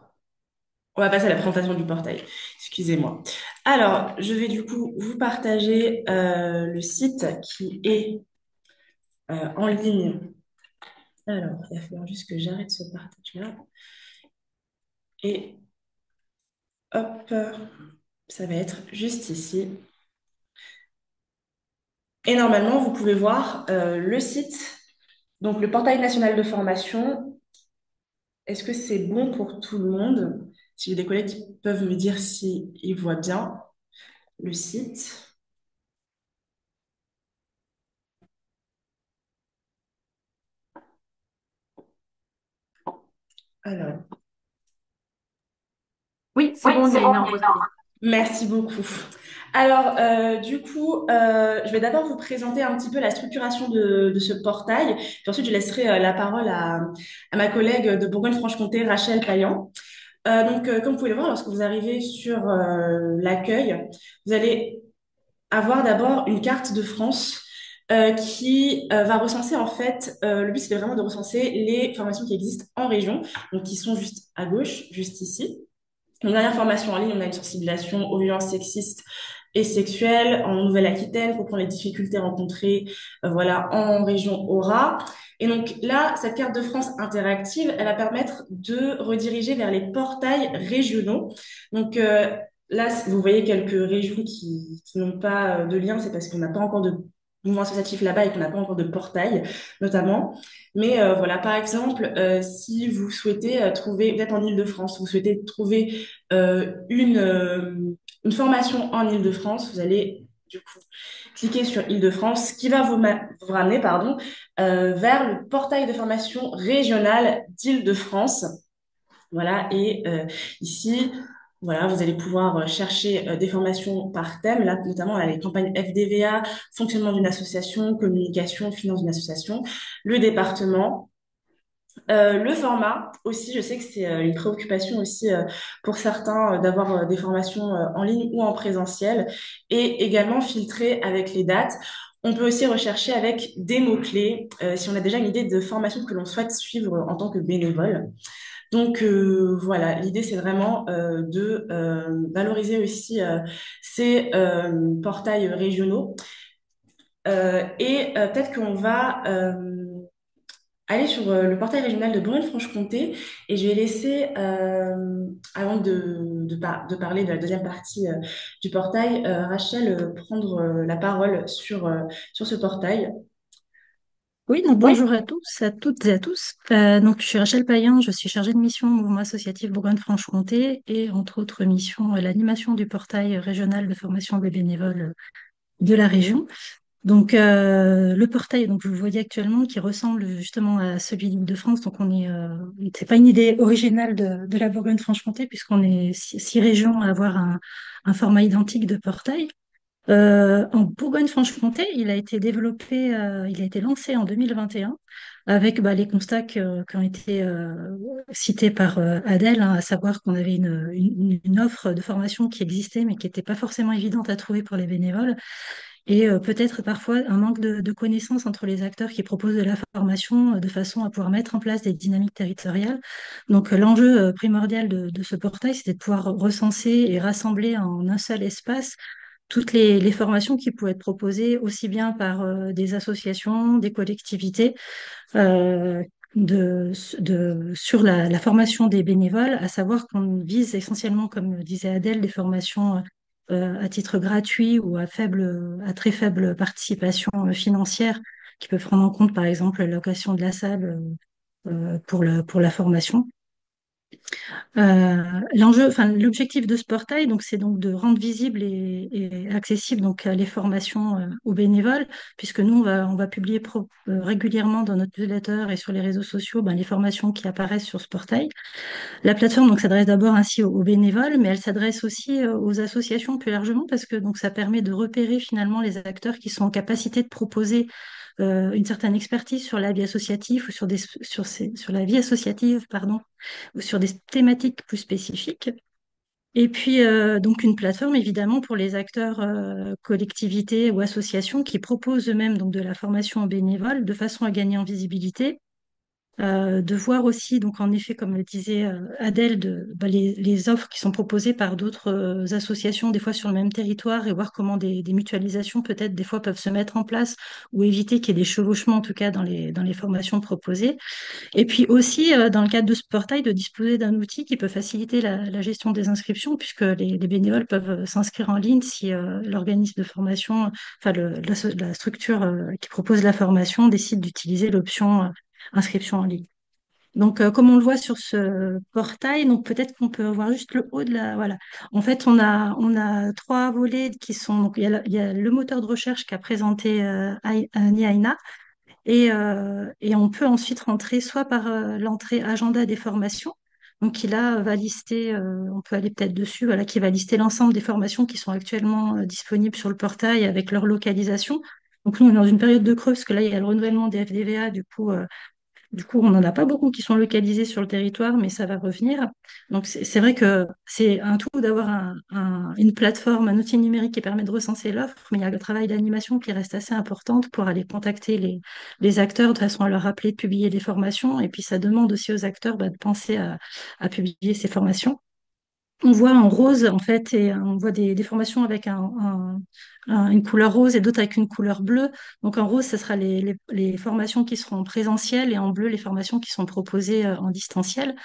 on va passer à la présentation du portail. Excusez-moi. Alors, je vais du coup vous partager le site qui est en ligne. Alors, il va falloir juste que j'arrête ce partage-là. Et hop, ça va être juste ici. Et normalement, vous pouvez voir le site, donc le portail national de formation. Est-ce que c'est bon pour tout le monde? Si j'ai des collègues qui peuvent me dire s'ils voient bien le site. Alors, Oui, c'est bon, Nina, on voit très bien. merci beaucoup. Alors, du coup, je vais d'abord vous présenter un petit peu la structuration de ce portail, puis ensuite je laisserai la parole à ma collègue de Bourgogne-Franche-Comté, Rachel Payan. Comme vous pouvez le voir, lorsque vous arrivez sur l'accueil, vous allez avoir d'abord une carte de France qui va recenser en fait, le but c'est vraiment de recenser les formations qui existent en région, donc qui sont juste à gauche, juste ici. Une dernière formation en ligne, on a une sensibilisation aux violences sexistes et sexuelles en Nouvelle-Aquitaine, comprendre les difficultés rencontrées voilà, en région Aura. Et donc là, cette carte de France interactive, elle va permettre de rediriger vers les portails régionaux. Donc là, si vous voyez quelques régions qui n'ont pas de lien, c'est parce qu'on n'a pas encore de mouvement associatif là-bas et qu'on n'a pas encore de portail, notamment. Mais voilà, par exemple, si vous souhaitez trouver, vous êtes en Île-de-France, vous souhaitez trouver une formation en Île-de-France, vous allez du coup cliquer sur Île-de-France, qui va vous ramener vers le portail de formation régionale d'Île-de-France. Voilà, et ici, voilà, vous allez pouvoir chercher des formations par thème, là notamment les campagnes FDVA, fonctionnement d'une association, communication, finance d'une association, le département. Le format aussi, je sais que c'est une préoccupation aussi pour certains d'avoir des formations en ligne ou en présentiel et également filtrer avec les dates. On peut aussi rechercher avec des mots-clés si on a déjà une idée de formation que l'on souhaite suivre en tant que bénévole. Donc voilà, l'idée c'est vraiment de valoriser aussi ces portails régionaux peut-être qu'on va aller sur le portail régional de Bourgogne-Franche-Comté et je vais laisser, avant de parler de la deuxième partie du portail, Rachel prendre la parole sur ce portail. Oui, donc bonjour à tous, à toutes et à tous. Donc, je suis Rachel Payen, je suis chargée de mission au mouvement associatif Bourgogne-Franche-Comté et entre autres missions, l'animation du portail régional de formation des bénévoles de la région. Donc, le portail, donc vous le voyez actuellement, qui ressemble justement à celui d'Île-de-France. Donc, c'est pas une idée originale de la Bourgogne-Franche-Comté puisqu'on est six régions à avoir un format identique de portail. En Bourgogne-Franche-Comté, il a été développé, il a été lancé en 2021 avec les constats qui ont été cités par Adèle, hein, à savoir qu'on avait une offre de formation qui existait mais qui n'était pas forcément évidente à trouver pour les bénévoles et peut-être parfois un manque de connaissances entre les acteurs qui proposent de la formation de façon à pouvoir mettre en place des dynamiques territoriales. Donc l'enjeu primordial de ce portail, c'était de pouvoir recenser et rassembler en un seul espace toutes les formations qui pouvaient être proposées aussi bien par des associations, des collectivités, euh, sur la formation des bénévoles, à savoir qu'on vise essentiellement, comme disait Adèle, des formations à titre gratuit ou à très faible participation financière, qui peuvent prendre en compte par exemple la location de la salle pour la formation. L'objectif de ce portail, donc, c'est donc de rendre visible et accessible donc les formations aux bénévoles, puisque nous on va publier régulièrement dans notre newsletter et sur les réseaux sociaux les formations qui apparaissent sur ce portail. La plateforme donc s'adresse d'abord ainsi aux bénévoles, mais elle s'adresse aussi aux associations plus largement, parce que donc ça permet de repérer finalement les acteurs qui sont en capacité de proposer une certaine expertise sur la vie associative ou sur la vie associative, pardon, ou sur des thématiques plus spécifiques. Et puis, donc, une plateforme, évidemment, pour les acteurs, collectivités ou associations qui proposent eux-mêmes donc, de la formation aux bénévoles de façon à gagner en visibilité. De voir aussi, donc en effet, comme le disait Adèle, les offres qui sont proposées par d'autres associations, des fois sur le même territoire, et voir comment des mutualisations peut-être des fois peuvent se mettre en place ou éviter qu'il y ait des chevauchements, en tout cas dans les formations proposées. Et puis aussi, dans le cadre de ce portail, de disposer d'un outil qui peut faciliter la gestion des inscriptions, puisque les bénévoles peuvent s'inscrire en ligne si l'organisme de formation, enfin la structure qui propose la formation décide d'utiliser l'option inscription en ligne. Donc, comme on le voit sur ce portail, donc peut-être qu'on peut voir juste le haut de la. Voilà. En fait, on a trois volets qui sont. Donc, il y a le moteur de recherche qu'a présenté Annie Aina. Et on peut ensuite rentrer soit par l'entrée agenda des formations. Donc, qui là va lister, on peut aller peut-être dessus, voilà, qui va lister l'ensemble des formations qui sont actuellement disponibles sur le portail avec leur localisation. Donc, nous, on est dans une période de creux parce que là, il y a le renouvellement des FDVA. Du coup, on n'en a pas beaucoup qui sont localisés sur le territoire, mais ça va revenir. Donc, c'est vrai que c'est un tout d'avoir une plateforme, un outil numérique qui permet de recenser l'offre, mais il y a le travail d'animation qui reste assez important pour aller contacter les acteurs de façon à leur rappeler de publier des formations. Et puis, ça demande aussi aux acteurs de penser à publier ces formations. On voit en rose, en fait, et on voit des formations avec une couleur rose et d'autres avec une couleur bleue. Donc, en rose, ce sera les formations qui seront présentielles et en bleu, les formations qui sont proposées en distanciel.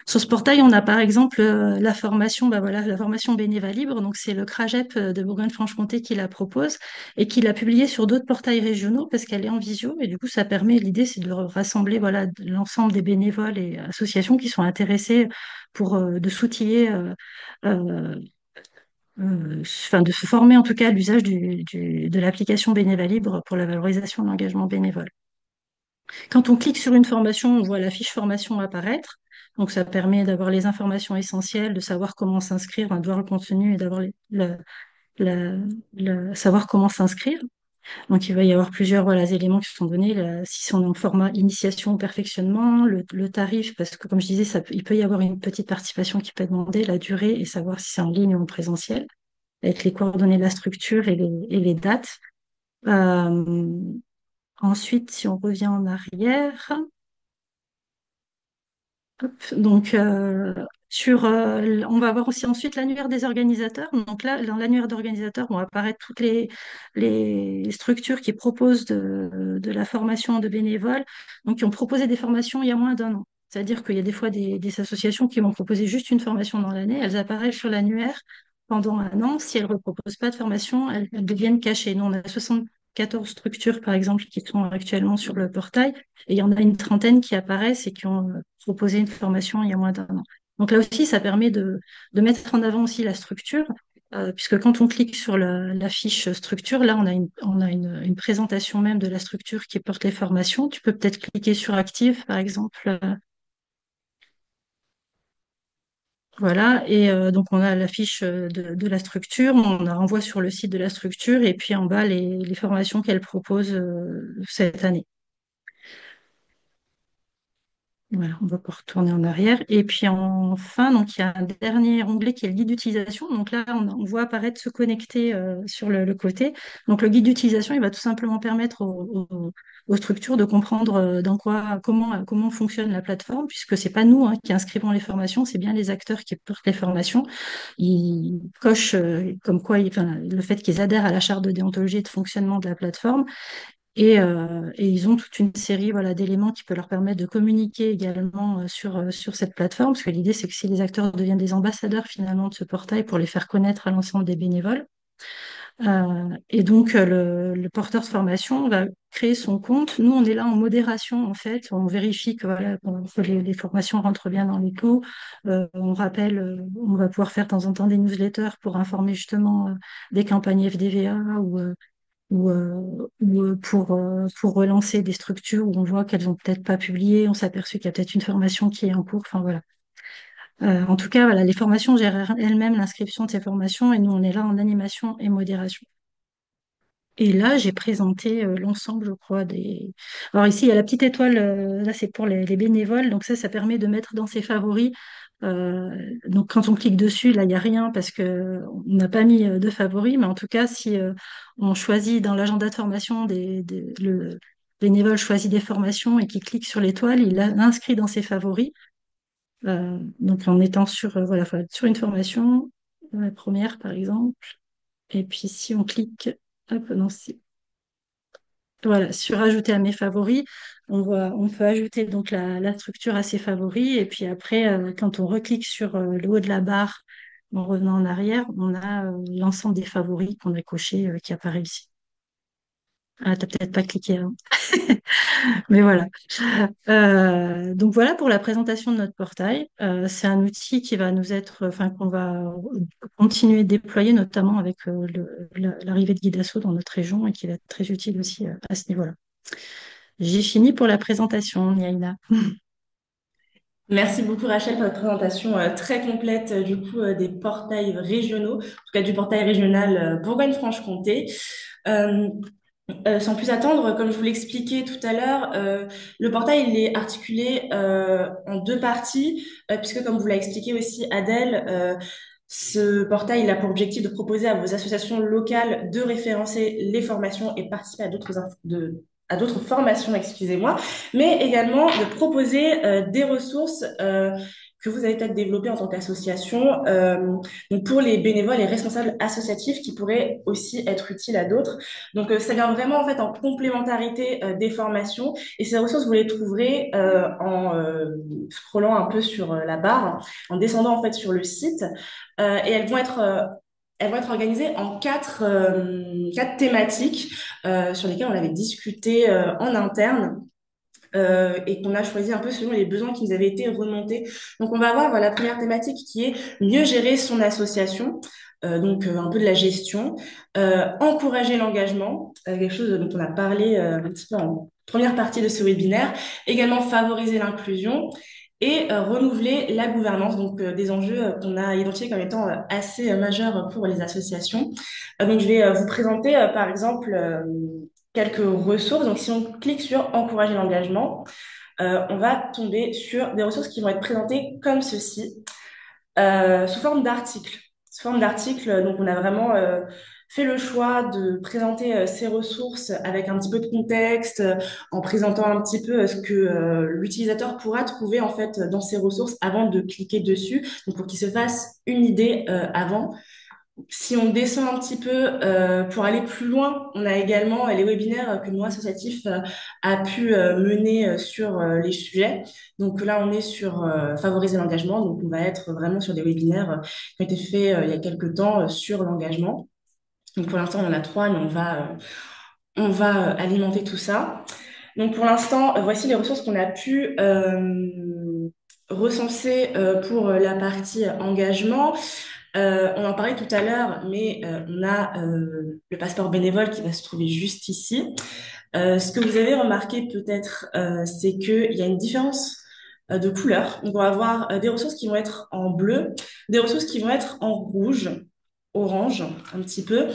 Sur ce portail, on a par exemple la formation, voilà, la formation Bénéva Libre. Donc, c'est le CRAGEP de Bourgogne-Franche-Comté qui la propose et qui l'a publiée sur d'autres portails régionaux parce qu'elle est en visio. Et du coup, ça permet, l'idée, c'est de rassembler voilà, l'ensemble des bénévoles et associations qui sont intéressés de s'outiller, euh, de se former en tout cas à l'usage de l'application Bénéva Libre pour la valorisation de l'engagement bénévole. Quand on clique sur une formation, on voit la fiche formation apparaître. Donc, ça permet d'avoir les informations essentielles, de savoir comment s'inscrire, de voir le contenu et d'avoir savoir comment s'inscrire. Donc, il va y avoir plusieurs voilà, éléments qui sont donnés. Si on est en format initiation ou perfectionnement, le tarif, parce que comme je disais, il peut y avoir une petite participation qui peut être demandée, la durée et savoir si c'est en ligne ou en présentiel, avec les coordonnées de la structure et les dates. Euh, Ensuite, si on revient en arrière, hop, donc on va voir aussi ensuite l'annuaire des organisateurs. Donc là, dans l'annuaire d'organisateurs vont apparaître toutes les structures qui proposent de la formation de bénévoles, donc qui ont proposé des formations il y a moins d'un an. C'est-à-dire qu'il y a des fois des associations qui vont proposer juste une formation dans l'année, elles apparaissent sur l'annuaire pendant un an. Si elles ne reproposent pas de formation, elles deviennent cachées. Nous, on a 74 structures, par exemple, qui sont actuellement sur le portail, et il y en a une trentaine qui apparaissent et qui ont proposé une formation il y a moins d'un an. Donc là aussi, ça permet de mettre en avant aussi la structure, puisque quand on clique sur la fiche structure, là, on a une présentation même de la structure qui porte les formations. Tu peux peut-être cliquer sur Active, par exemple. Voilà, et donc on a la fiche de la structure, on la renvoie sur le site de la structure, et puis en bas, les formations qu'elle propose cette année. Voilà, on va pouvoir retourner en arrière. Et puis enfin, donc il y a un dernier onglet qui est le guide d'utilisation. Donc là, on voit apparaître se connecter sur le côté. Donc le guide d'utilisation, il va tout simplement permettre aux structures de comprendre comment fonctionne la plateforme, puisque c'est pas nous qui inscrivons les formations, c'est bien les acteurs qui portent les formations. Ils cochent comme quoi, enfin, le fait qu'ils adhèrent à la charte de déontologie et de fonctionnement de la plateforme. Et ils ont toute une série voilà, d'éléments qui peuvent leur permettre de communiquer également sur cette plateforme, parce que l'idée, c'est que si les acteurs deviennent des ambassadeurs finalement de ce portail pour les faire connaître à l'ensemble des bénévoles. Et donc, le porteur de formation va créer son compte. Nous, on est là en modération, en fait. On vérifie que, voilà, que les formations rentrent bien dans les clous. On rappelle, on va pouvoir faire de temps en temps des newsletters pour informer justement des campagnes FDVA ou pour relancer des structures où on voit qu'elles n'ont peut-être pas publié. On s'est aperçu qu'il y a peut-être une formation qui est en cours. Enfin, voilà. En tout cas, voilà, les formations gèrent elles-mêmes l'inscription de ces formations et nous, on est là en animation et modération. Et là, j'ai présenté l'ensemble, je crois, des... Alors ici, il y a la petite étoile, là, c'est pour les bénévoles. Donc ça permet de mettre dans ses favoris. Donc quand on clique dessus, là, il n'y a rien parce que on n'a pas mis de favoris. Mais en tout cas, si on choisit dans l'agenda de formation, le bénévole choisit des formations et qui clique sur l'étoile, il l'inscrit dans ses favoris. Donc en étant sur, voilà, faut être sur une formation, la première par exemple. Et puis si on clique, hop, non, voilà, sur ajouter à mes favoris, on peut ajouter donc la structure à ses favoris. Et puis après, quand on reclique sur le haut de la barre en revenant en arrière, on a l'ensemble des favoris qu'on a cochés qui apparaît ici. Ah, t'as peut-être pas cliqué, hein. Mais voilà. Donc voilà pour la présentation de notre portail. C'est un outil qui va nous être, enfin, qu'on va continuer de déployer, notamment avec l'arrivée de Guidasso dans notre région et qui va être très utile aussi à ce niveau-là. J'ai fini pour la présentation, Niaïna. Merci beaucoup Rachel pour votre présentation très complète du coup des portails régionaux, en tout cas du portail régional Bourgogne-Franche-Comté. Euh, Sans plus attendre, comme je vous l'expliquais tout à l'heure, le portail il est articulé en deux parties, puisque comme vous l'a expliqué aussi Adèle, ce portail il a pour objectif de proposer à vos associations locales de référencer les formations et participer à à d'autres formations, excusez-moi, mais également de proposer des ressources que vous avez peut-être développées en tant qu'association, donc pour les bénévoles et responsables associatifs qui pourraient aussi être utiles à d'autres. Donc, ça vient vraiment en fait en complémentarité des formations. Et ces ressources, vous les trouverez en scrollant un peu sur la barre, en descendant en fait sur le site. Et elles vont être organisées en quatre thématiques sur lesquelles on avait discuté en interne. Et qu'on a choisi un peu selon les besoins qui nous avaient été remontés. Donc, on va avoir voilà, la première thématique qui est mieux gérer son association, donc un peu de la gestion, encourager l'engagement, quelque chose dont on a parlé un petit peu en première partie de ce webinaire, également favoriser l'inclusion et renouveler la gouvernance, donc des enjeux qu'on a identifiés comme étant assez majeurs pour les associations. Donc, je vais vous présenter, par exemple, quelques ressources. Donc, si on clique sur encourager l'engagement, on va tomber sur des ressources qui vont être présentées comme ceci, sous forme d'articles. Sous forme d'articles, donc on a vraiment fait le choix de présenter ces ressources avec un petit peu de contexte, en présentant un petit peu ce que l'utilisateur pourra trouver en fait dans ces ressources avant de cliquer dessus, donc pour qu'il se fasse une idée avant. Si on descend un petit peu pour aller plus loin, on a également les webinaires que moi, associatif, a pu mener sur les sujets. Donc là, on est sur favoriser l'engagement. Donc on va être vraiment sur des webinaires qui ont été faits il y a quelques temps sur l'engagement. Donc pour l'instant, on en a trois, mais on va alimenter tout ça. Donc pour l'instant, voici les ressources qu'on a pu recenser pour la partie engagement. On en parlait tout à l'heure, mais on a le passeport bénévole qui va se trouver juste ici. Ce que vous avez remarqué peut-être, c'est qu'il y a une différence de couleur. Donc on va avoir des ressources qui vont être en bleu, des ressources qui vont être en rouge, orange, un petit peu.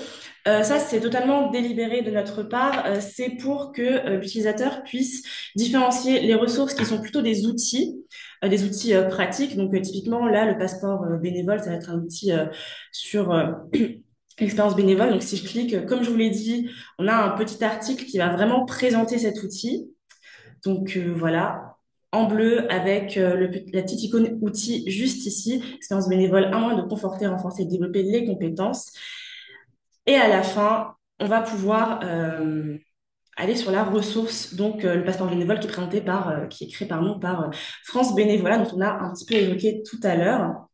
Ça, c'est totalement délibéré de notre part. C'est pour que l'utilisateur puisse différencier les ressources qui sont plutôt des outils pratiques. Donc, typiquement, là, le passeport bénévole, ça va être un outil sur l'expérience bénévole. Donc, si je clique, comme je vous l'ai dit, on a un petit article qui va vraiment présenter cet outil. Donc, voilà, en bleu avec la petite icône outil juste ici. Expérience bénévole, un moyen de conforter, renforcer et développer les compétences. Et à la fin, on va pouvoir aller sur la ressource, donc le passeport bénévole qui est présenté qui est créé par France Bénévolat, dont on a un petit peu évoqué tout à l'heure.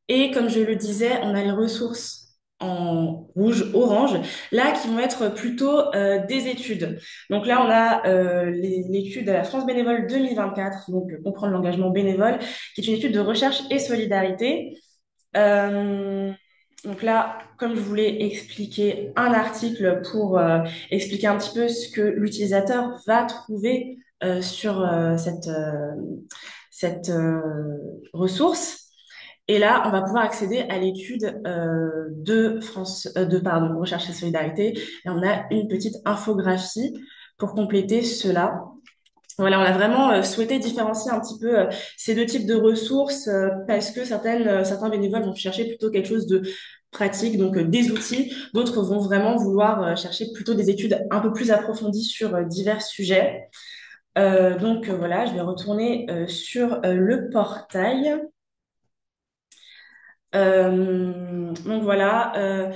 Et comme je le disais, on a les ressources en rouge, orange, là qui vont être plutôt des études. Donc là, on a l'étude de la France bénévole 2024, donc comprendre l'engagement bénévole, qui est une étude de recherche et solidarité. Euh, donc là, comme je voulais expliquer un article pour expliquer un petit peu ce que l'utilisateur va trouver sur cette ressource. Et là, on va pouvoir accéder à l'étude de recherche et solidarité. Et on a une petite infographie pour compléter cela. Voilà, on a vraiment souhaité différencier un petit peu ces deux types de ressources parce que certains bénévoles vont chercher plutôt quelque chose de pratique, donc des outils. D'autres vont vraiment vouloir chercher plutôt des études un peu plus approfondies sur divers sujets. Voilà, je vais retourner sur le portail. Donc voilà,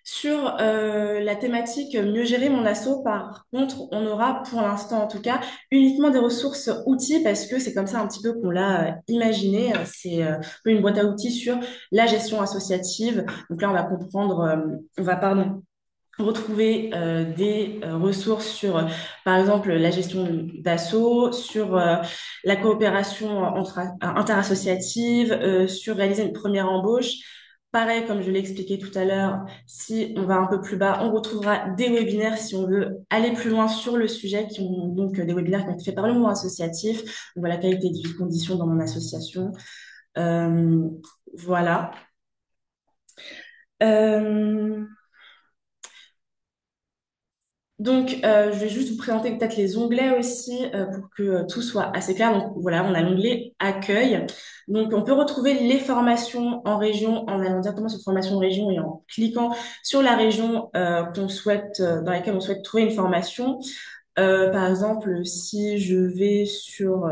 sur la thématique mieux gérer mon asso, par contre, on aura pour l'instant en tout cas uniquement des ressources outils parce que c'est comme ça un petit peu qu'on l'a imaginé. C'est un peu une boîte à outils sur la gestion associative. Donc là, on va comprendre, on va pardon retrouver des ressources sur, par exemple, la gestion d'assaut, sur la coopération interassociative, sur réaliser une première embauche. Pareil, comme je l'ai expliqué tout à l'heure, si on va un peu plus bas, on retrouvera des webinaires si on veut aller plus loin sur le sujet, qui ont donc des webinaires qui ont été faits par le mouvement associatif. Donc voilà, qualité de vie, conditions dans mon association. Euh, voilà. Euh, je vais juste vous présenter peut-être les onglets aussi pour que tout soit assez clair. Donc, voilà, on a l'onglet Accueil. Donc, on peut retrouver les formations en région en allant directement sur Formation en région et en cliquant sur la région dans laquelle on souhaite trouver une formation. Par exemple, si je vais sur,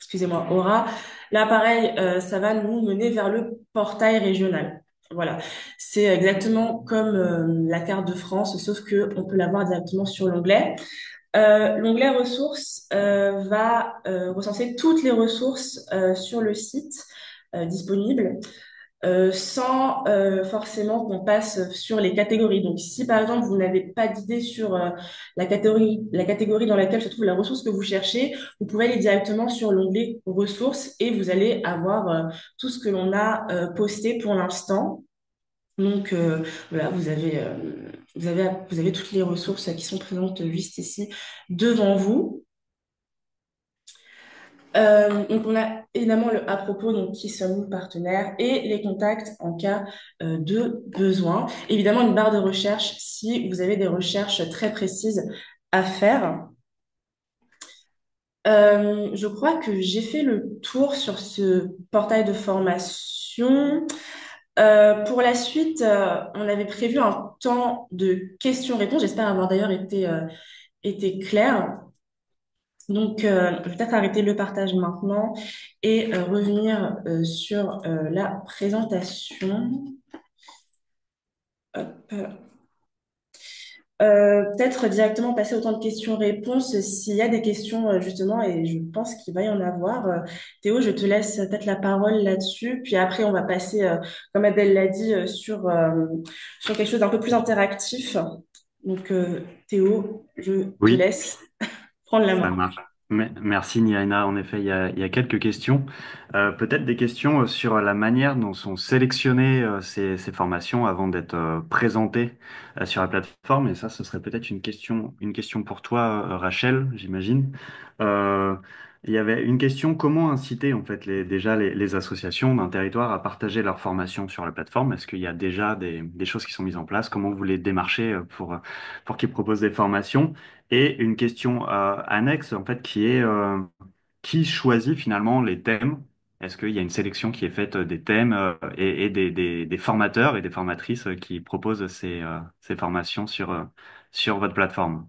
excusez-moi, Aura, là, pareil, ça va nous mener vers le portail régional. Voilà, c'est exactement comme la carte de France, sauf que on peut l'avoir directement sur l'onglet. L'onglet ressources va recenser toutes les ressources sur le site disponibles sans forcément qu'on passe sur les catégories. Donc, si par exemple vous n'avez pas d'idée sur la catégorie dans laquelle se trouve la ressource que vous cherchez, vous pouvez aller directement sur l'onglet ressources et vous allez avoir tout ce que l'on a posté pour l'instant. Donc voilà, vous avez toutes les ressources qui sont présentes juste ici devant vous. Donc on a évidemment le à propos, donc qui sommes-nous partenaires, et les contacts en cas de besoin. Évidemment une barre de recherche si vous avez des recherches très précises à faire. Je crois que j'ai fait le tour sur ce portail de formation. Pour la suite, on avait prévu un temps de questions-réponses. J'espère avoir d'ailleurs été claire. Donc, je vais peut-être arrêter le partage maintenant et revenir sur la présentation. Hop. Peut-être directement passer au temps de questions-réponses s'il y a des questions justement, et je pense qu'il va y en avoir. Théo, je te laisse peut-être la parole là-dessus, puis après on va passer, comme Adèle l'a dit, sur quelque chose d'un peu plus interactif. Donc, Théo, je te Oui. laisse prendre la Ça main. marche. Merci Niaina. En effet, il y a quelques questions. Peut-être des questions sur la manière dont sont sélectionnées ces formations avant d'être présentées sur la plateforme. Et ça, ce serait peut-être une question pour toi, Rachel, j'imagine. Euh, il y avait une question, comment inciter en fait déjà les associations d'un territoire à partager leurs formations sur la plateforme? Est-ce qu'il y a déjà des choses qui sont mises en place? Comment vous les démarchez pour qu'ils proposent des formations? Et une question annexe, en fait, qui est qui choisit finalement les thèmes? Est-ce qu'il y a une sélection qui est faite des thèmes et des formateurs et des formatrices qui proposent ces formations sur votre plateforme?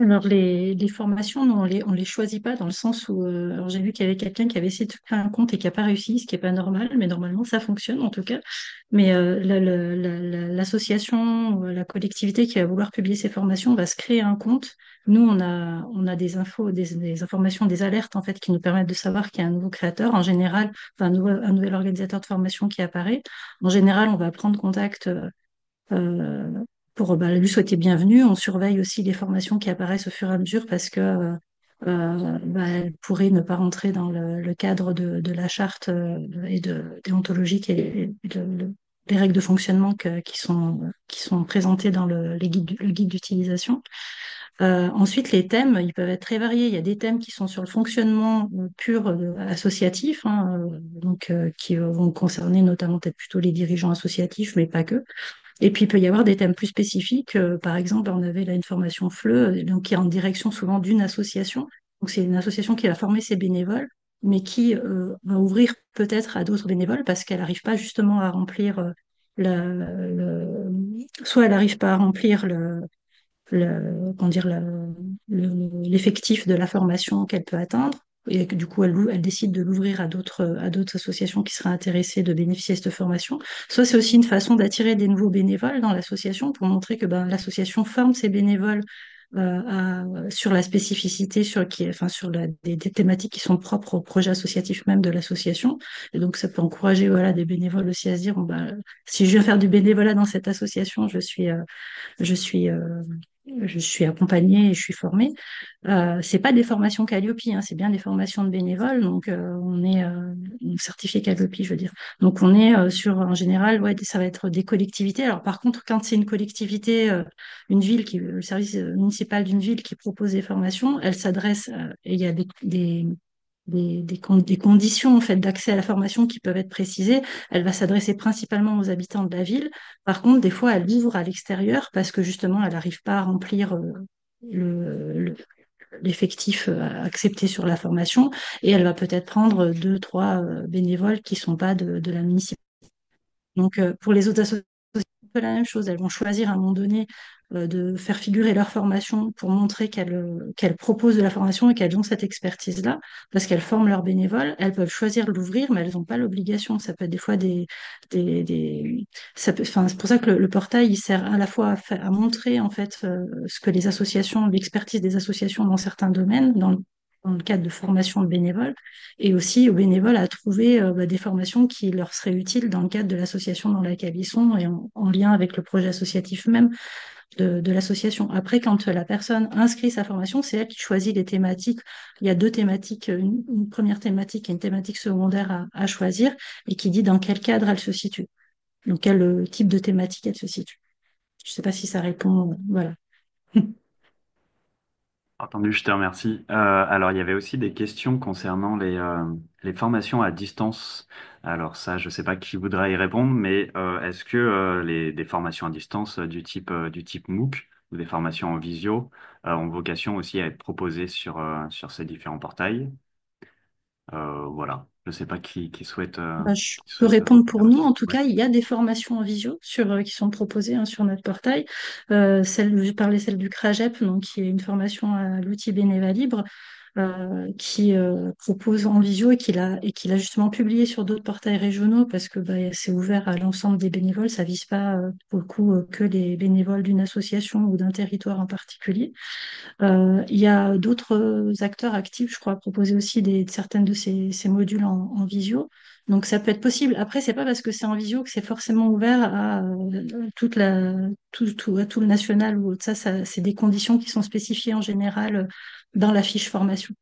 Alors, les formations, nous, on les choisit pas dans le sens où, alors j'ai vu qu'il y avait quelqu'un qui avait essayé de créer un compte et qui n'a pas réussi, ce qui est pas normal, mais normalement, ça fonctionne en tout cas. Mais l'association, la collectivité qui va vouloir publier ces formations va se créer un compte. Nous, on a des infos, des informations, des alertes en fait qui nous permettent de savoir qu'il y a un nouveau créateur. En général, enfin, un nouvel organisateur de formation qui apparaît. En général, on va prendre contact euh, pour lui souhaiter bienvenue. On surveille aussi les formations qui apparaissent au fur et à mesure parce que elles pourraient ne pas rentrer dans le cadre de la charte et déontologique et les règles de fonctionnement qui sont présentées dans le guide d'utilisation. Ensuite, les thèmes, ils peuvent être très variés. Il y a des thèmes qui sont sur le fonctionnement pur associatif, hein, qui vont concerner notamment peut-être plutôt les dirigeants associatifs, mais pas que. Et puis, il peut y avoir des thèmes plus spécifiques. Par exemple, on avait là une formation FLE, donc qui est en direction souvent d'une association. Donc, c'est une association qui va former ses bénévoles, mais qui va ouvrir peut-être à d'autres bénévoles parce qu'elle n'arrive pas justement à remplir soit elle n'arrive pas à remplir comment dire, l'effectif de la formation qu'elle peut atteindre. Et que, du coup, elle décide de l'ouvrir à d'autres associations qui seraient intéressées de bénéficier de cette formation. Soit c'est aussi une façon d'attirer des nouveaux bénévoles dans l'association pour montrer que ben, l'association forme ses bénévoles sur la spécificité, enfin, sur des thématiques qui sont propres au projet associatif même de l'association. Et donc, ça peut encourager voilà, des bénévoles aussi à se dire, bon, ben, si je viens faire du bénévolat dans cette association, je suis, euh, je suis accompagnée et je suis formée. C'est pas des formations Calliope, hein, c'est bien des formations de bénévoles. Donc, on est certifié Calliope, je veux dire. Donc, on est en général, ouais, ça va être des collectivités. Alors, par contre, quand c'est une collectivité, une ville le service municipal d'une ville qui propose des formations, elle s'adresse, et il y a des conditions en fait d'accès à la formation qui peuvent être précisées. Elle va s'adresser principalement aux habitants de la ville. Par contre, des fois, elle ouvre à l'extérieur parce que justement, elle n'arrive pas à remplir le- le- l'effectif accepté sur la formation et elle va peut-être prendre deux, trois bénévoles qui ne sont pas de la municipalité. Donc, pour les autres associations, c'est un peu la même chose. Elles vont choisir à un moment donné de faire figurer leur formation pour montrer qu'elles proposent de la formation et qu'elles ont cette expertise-là, parce qu'elles forment leurs bénévoles. Elles peuvent choisir de l'ouvrir, mais elles n'ont pas l'obligation. Ça peut être des fois enfin, c'est pour ça que le portail, il sert à la fois à montrer en fait ce que les associations, l'expertise des associations dans certains domaines, dans le cadre de formation de bénévoles, et aussi aux bénévoles à trouver des formations qui leur seraient utiles dans le cadre de l'association dans laquelle ils sont et en lien avec le projet associatif même de l'association. Après, quand la personne inscrit sa formation, c'est elle qui choisit les thématiques. Il y a deux thématiques, une première thématique et une thématique secondaire à choisir et qui dit dans quel cadre elle se situe, dans quel type de thématique elle se situe. Je ne sais pas si ça répond. Voilà. Entendu, je te remercie. Alors, il y avait aussi des questions concernant les formations à distance. Alors ça, je ne sais pas qui voudra y répondre, mais est-ce que des formations à distance du type MOOC ou des formations en visio ont vocation aussi à être proposées sur ces différents portails? Voilà. Je ne sais pas Je qui peux souhaite répondre pour nous. intervenir. En tout Ouais. cas, il y a des formations en visio qui sont proposées sur notre portail. Je parlais celle du CRAGEP, donc, qui est une formation à l'outil Bénéva Libre, qui propose en visio et qu'il a justement publié sur d'autres portails régionaux parce que c'est ouvert à l'ensemble des bénévoles. Ça vise pas pour le coup que les bénévoles d'une association ou d'un territoire en particulier. Il y a d'autres acteurs actifs, je crois, à proposer aussi certaines de ces modules en visio. Donc ça peut être possible. Après, c'est pas parce que c'est en visio que c'est forcément ouvert à à tout le national ou autre. C'est des conditions qui sont spécifiées en général dans la fiche formation.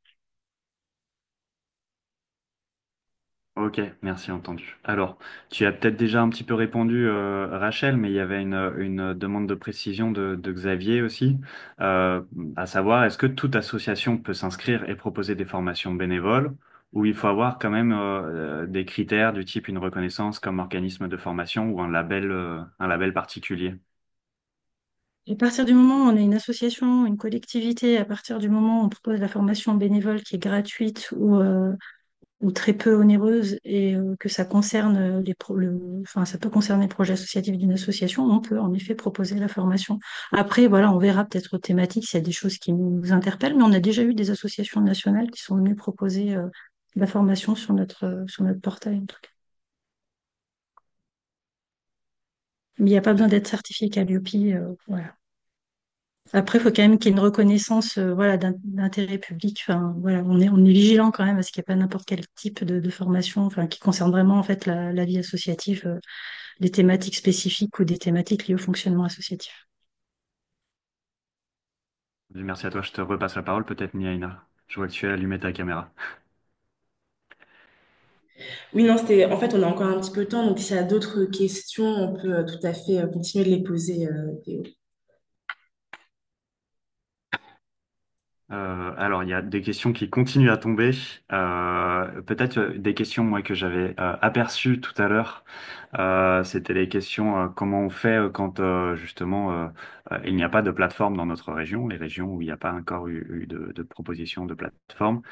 Ok, merci, entendu. Alors, tu as peut-être déjà un petit peu répondu, Rachel, mais il y avait une demande de précision de Xavier aussi, à savoir, est-ce que toute association peut s'inscrire et proposer des formations bénévoles, ou il faut avoir quand même des critères du type une reconnaissance comme organisme de formation ou un label particulier? Et à partir du moment où on est une association, une collectivité, à partir du moment où on propose la formation bénévole qui est gratuite ou très peu onéreuse et que ça concerne enfin, ça peut concerner le projet associatif d'une association, on peut en effet proposer la formation. Après, voilà, on verra peut-être aux thématiques s'il y a des choses qui nous interpellent, mais on a déjà eu des associations nationales qui sont venues proposer de la formation sur notre portail, en tout cas. Mais il n'y a pas besoin d'être certifié Calliope, voilà. Après, il faut quand même qu'il y ait une reconnaissance voilà, d'intérêt public. Enfin, voilà, on est vigilant quand même à ce qu'il n'y ait pas n'importe quel type de formation enfin, qui concerne vraiment en fait, la vie associative, des thématiques spécifiques ou des thématiques liées au fonctionnement associatif. Merci à toi, je te repasse la parole, peut-être Niaina. Je vois que tu as allumé ta caméra. Oui, non, en fait, on a encore un petit peu de temps, donc s'il y a d'autres questions, on peut tout à fait continuer de les poser, Théo. Alors, il y a des questions qui continuent à tomber. Peut-être des questions, moi, que j'avais aperçues tout à l'heure. C'était les questions comment on fait quand, justement, il n'y a pas de plateforme dans notre région, les régions où il n'y a pas encore eu de proposition de plateforme.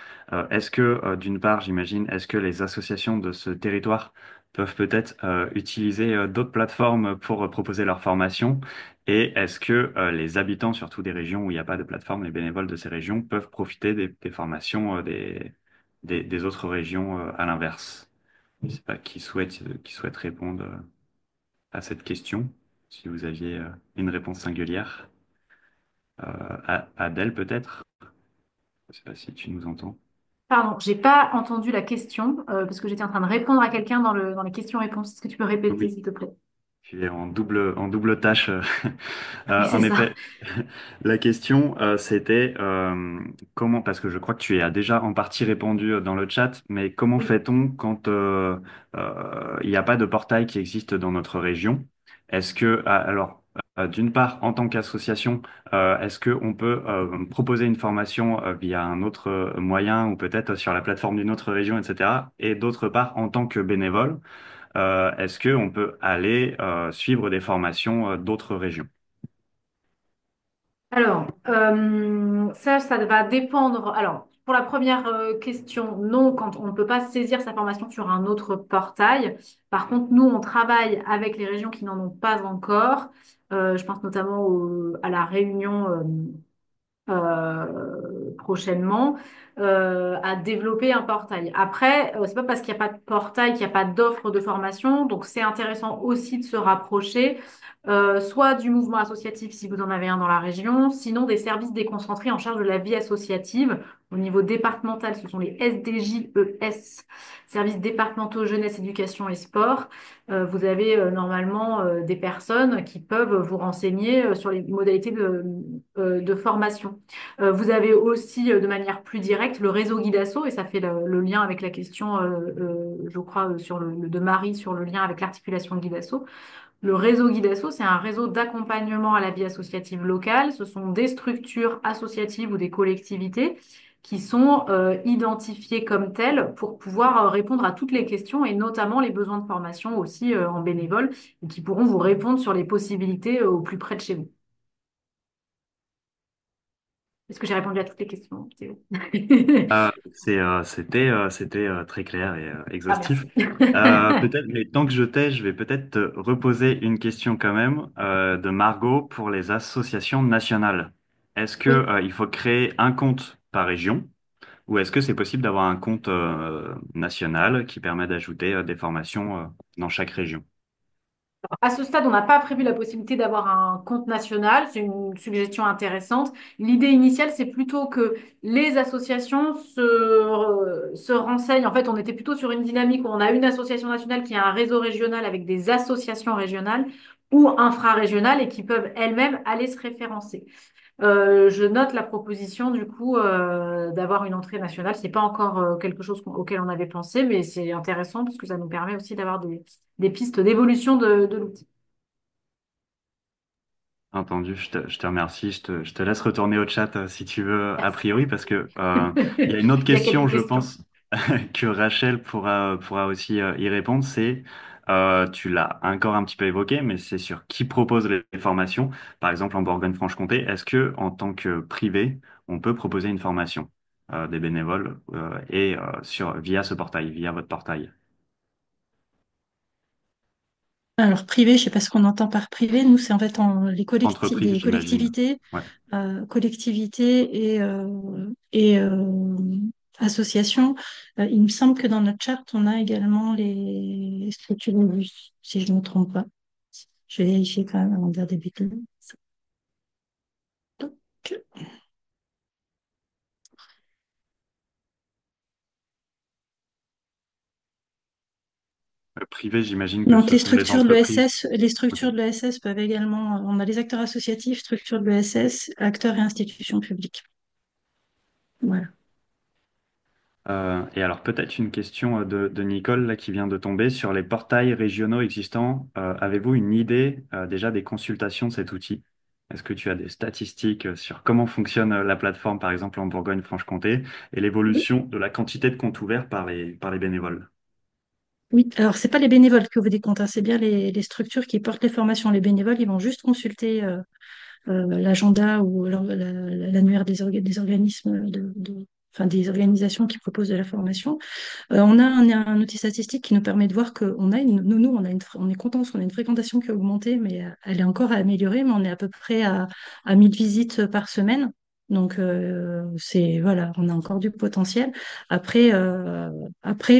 Est-ce que, d'une part, j'imagine, est-ce que les associations de ce territoire peuvent peut-être utiliser d'autres plateformes pour proposer leur formation? Et est-ce que les habitants, surtout des régions où il n'y a pas de plateforme, les bénévoles de ces régions peuvent profiter des formations des autres régions à l'inverse? Je ne sais pas qui souhaite répondre à cette question, si vous aviez une réponse singulière. Adèle, peut-être? Je ne sais pas si tu nous entends. Pardon, j'ai pas entendu la question parce que j'étais en train de répondre à quelqu'un dans les questions-réponses. Est-ce que tu peux répéter, Oui, s'il te plaît? tu es en double tâche. Oui, c'est En ça. effet, la question, c'était comment, parce que je crois que tu y as déjà en partie répondu dans le chat, mais comment Oui. fait-on quand il n'y a pas de portail qui existe dans notre région? Est-ce que, alors, d'une part, en tant qu'association, est-ce qu'on peut proposer une formation via un autre moyen ou peut-être sur la plateforme d'une autre région, etc. Et d'autre part, en tant que bénévole, est-ce qu'on peut aller suivre des formations d'autres régions? Alors, ça va dépendre. Alors, pour la première question, non, quand on ne peut pas saisir sa formation sur un autre portail. Par contre, nous, on travaille avec les régions qui n'en ont pas encore. Je pense notamment à la Réunion. Prochainement à développer un portail. Après, c'est pas parce qu'il n'y a pas de portail qu'il n'y a pas d'offre de formation, donc c'est intéressant aussi de se rapprocher soit du mouvement associatif si vous en avez un dans la région, sinon des services déconcentrés en charge de la vie associative au niveau départemental, ce sont les SDJES, services départementaux jeunesse, éducation et sport. Vous avez normalement des personnes qui peuvent vous renseigner sur les modalités de formation. Vous avez aussi, de manière plus directe, le réseau Guidasso, et ça fait le lien avec la question, je crois, de Marie sur le lien avec l'articulation de Guidasso. Le réseau Guidasso, c'est un réseau d'accompagnement à la vie associative locale. Ce sont des structures associatives ou des collectivités qui sont identifiées comme telles pour pouvoir répondre à toutes les questions et notamment les besoins de formation aussi en bénévole et qui pourront vous répondre sur les possibilités au plus près de chez vous. Est-ce que j'ai répondu à toutes les questions, Théo? C'était très clair et Ah, exhaustif. merci. Peut-être, mais tant que je t'ai, je vais peut-être te reposer une question quand même de Margot pour les associations nationales. Est-ce que Oui. il faut créer un compte par région ou est-ce que c'est possible d'avoir un compte national qui permet d'ajouter des formations dans chaque région? À ce stade, on n'a pas prévu la possibilité d'avoir un compte national. C'est une suggestion intéressante. L'idée initiale, c'est plutôt que les associations se renseignent. En fait, on était plutôt sur une dynamique où on a une association nationale qui a un réseau régional avec des associations régionales ou infrarégionales et qui peuvent elles-mêmes aller se référencer. Je note la proposition du coup d'avoir une entrée nationale. C'est pas encore quelque chose auquel on avait pensé, mais c'est intéressant parce que ça nous permet aussi d'avoir des pistes d'évolution de l'outil. Entendu, je te remercie. Je te laisse retourner au chat si tu veux, a Merci. priori, parce que il y a une autre Il y a question, quelques je questions. pense, que Rachel pourra aussi y répondre. C'est, tu l'as encore un petit peu évoqué, mais c'est sur qui propose les formations. Par exemple, en Bourgogne-Franche-Comté, est-ce que en tant que privé, on peut proposer une formation? des bénévoles via ce portail, via votre portail. Alors, privé, je sais pas ce qu'on entend par privé. Nous, c'est en fait Entreprise, des j'imagine. collectivités, Ouais. collectivités et associations. Il me semble que dans notre charte, on a également les structures de bus, si je ne me trompe pas. Je vais vérifier quand même avant de dire des bêtises. Toc. Privé, j'imagine que Donc, ce sont des entreprises. les Ok. structures de l'ESS peuvent également, on a les acteurs associatifs, structures de l'ESS, acteurs et institutions publiques. Voilà. Et alors peut-être une question de Nicole là, qui vient de tomber sur les portails régionaux existants. Avez-vous une idée déjà des consultations de cet outil? Est-ce que tu as des statistiques sur comment fonctionne la plateforme, par exemple en Bourgogne-Franche-Comté, et Oui, l'évolution de la quantité de comptes ouverts par les bénévoles? oui. Alors, c'est pas les bénévoles que vous décomptez, hein, c'est bien les structures qui portent les formations. Les bénévoles, ils vont juste consulter l'agenda ou l'annuaire des organismes enfin, des organisations qui proposent de la formation. On a un outil statistique qui nous permet de voir qu'on a on est content parce qu'on a une fréquentation qui a augmenté, mais elle est encore à améliorer, mais on est à peu près à 1000 visites par semaine. Donc, voilà, on a encore du potentiel. Après,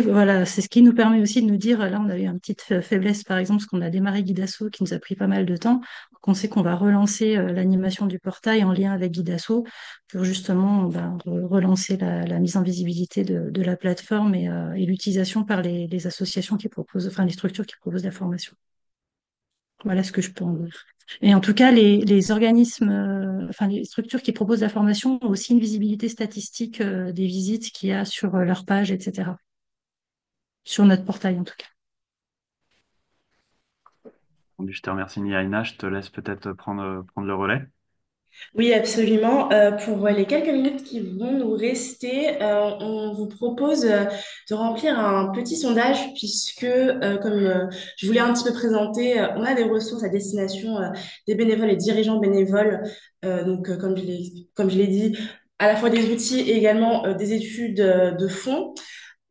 voilà, c'est ce qui nous permet aussi de nous dire, là, on a eu une petite faiblesse, par exemple, parce qu'on a démarré Guidasso qui nous a pris pas mal de temps. Donc, on sait qu'on va relancer l'animation du portail en lien avec Guidasso pour justement relancer la mise en visibilité de la plateforme et l'utilisation par les associations qui proposent, enfin les structures qui proposent la formation. Voilà ce que je peux en dire. Et en tout cas, les organismes, enfin les structures qui proposent la formation ont aussi une visibilité statistique des visites qu'il y a sur leur page, etc. Sur notre portail en tout cas. Je te remercie, Niaina. Je te laisse peut-être prendre le relais. Oui, absolument. Pour les quelques minutes qui vont nous rester, on vous propose de remplir un petit sondage puisque, comme je voulais un petit peu présenter, on a des ressources à destination des bénévoles et dirigeants bénévoles. Comme je l'ai dit, à la fois des outils et également des études de fond.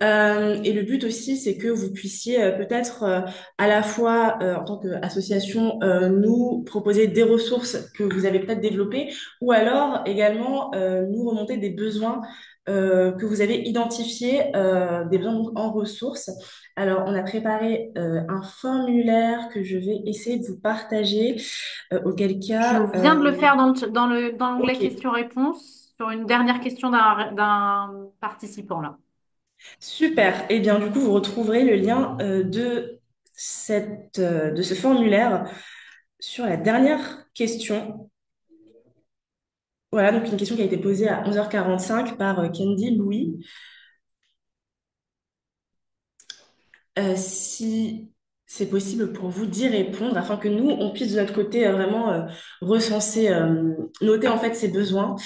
Et le but aussi, c'est que vous puissiez peut-être à la fois en tant qu'association nous proposer des ressources que vous avez peut-être développées, ou alors également nous remonter des besoins que vous avez identifiés, des besoins donc en ressources. Alors, on a préparé un formulaire que je vais essayer de vous partager, auquel Je cas, viens de le faire dans l'onglet ok. questions-réponses sur une dernière question d'un participant là. Super. Eh bien, du coup, vous retrouverez le lien de ce formulaire sur la dernière question. Voilà, donc une question qui a été posée à 11h45 par Candy Louis. Si c'est possible pour vous d'y répondre afin que nous, on puisse de notre côté vraiment recenser, noter en fait ces besoins.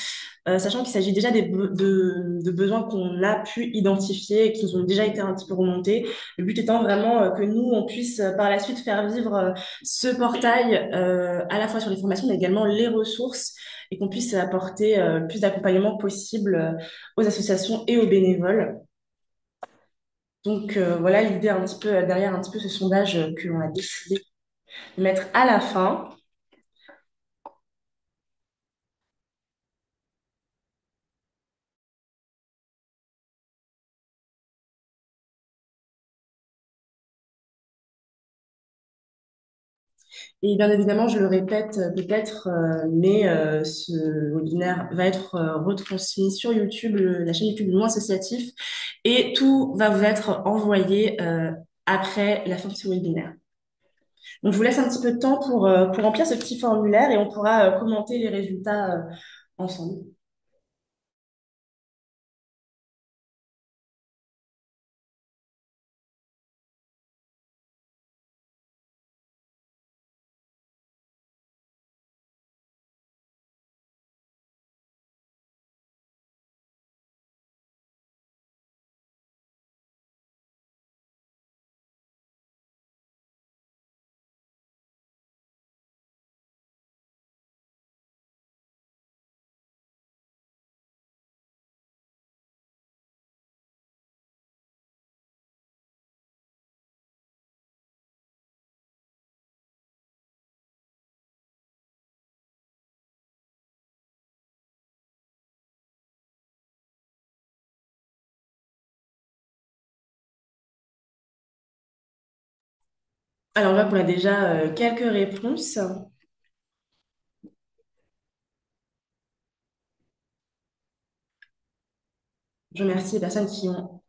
Sachant qu'il s'agit déjà de besoins qu'on a pu identifier et qui nous ont déjà été un petit peu remontés. Le but étant vraiment que nous, on puisse par la suite faire vivre ce portail à la fois sur les formations, mais également les ressources et qu'on puisse apporter le plus d'accompagnement possible aux associations et aux bénévoles. Donc voilà l'idée un petit peu derrière un petit peu ce sondage que l'on a décidé de mettre à la fin. Et bien évidemment, je le répète peut-être, mais ce webinaire va être retransmis sur YouTube, la chaîne YouTube du Mouvement Associatif, et tout va vous être envoyé après la fin de ce webinaire. Donc, je vous laisse un petit peu de temps pour remplir ce petit formulaire et on pourra commenter les résultats ensemble. Alors, on voit qu'on a déjà quelques réponses. Je remercie les personnes qui ont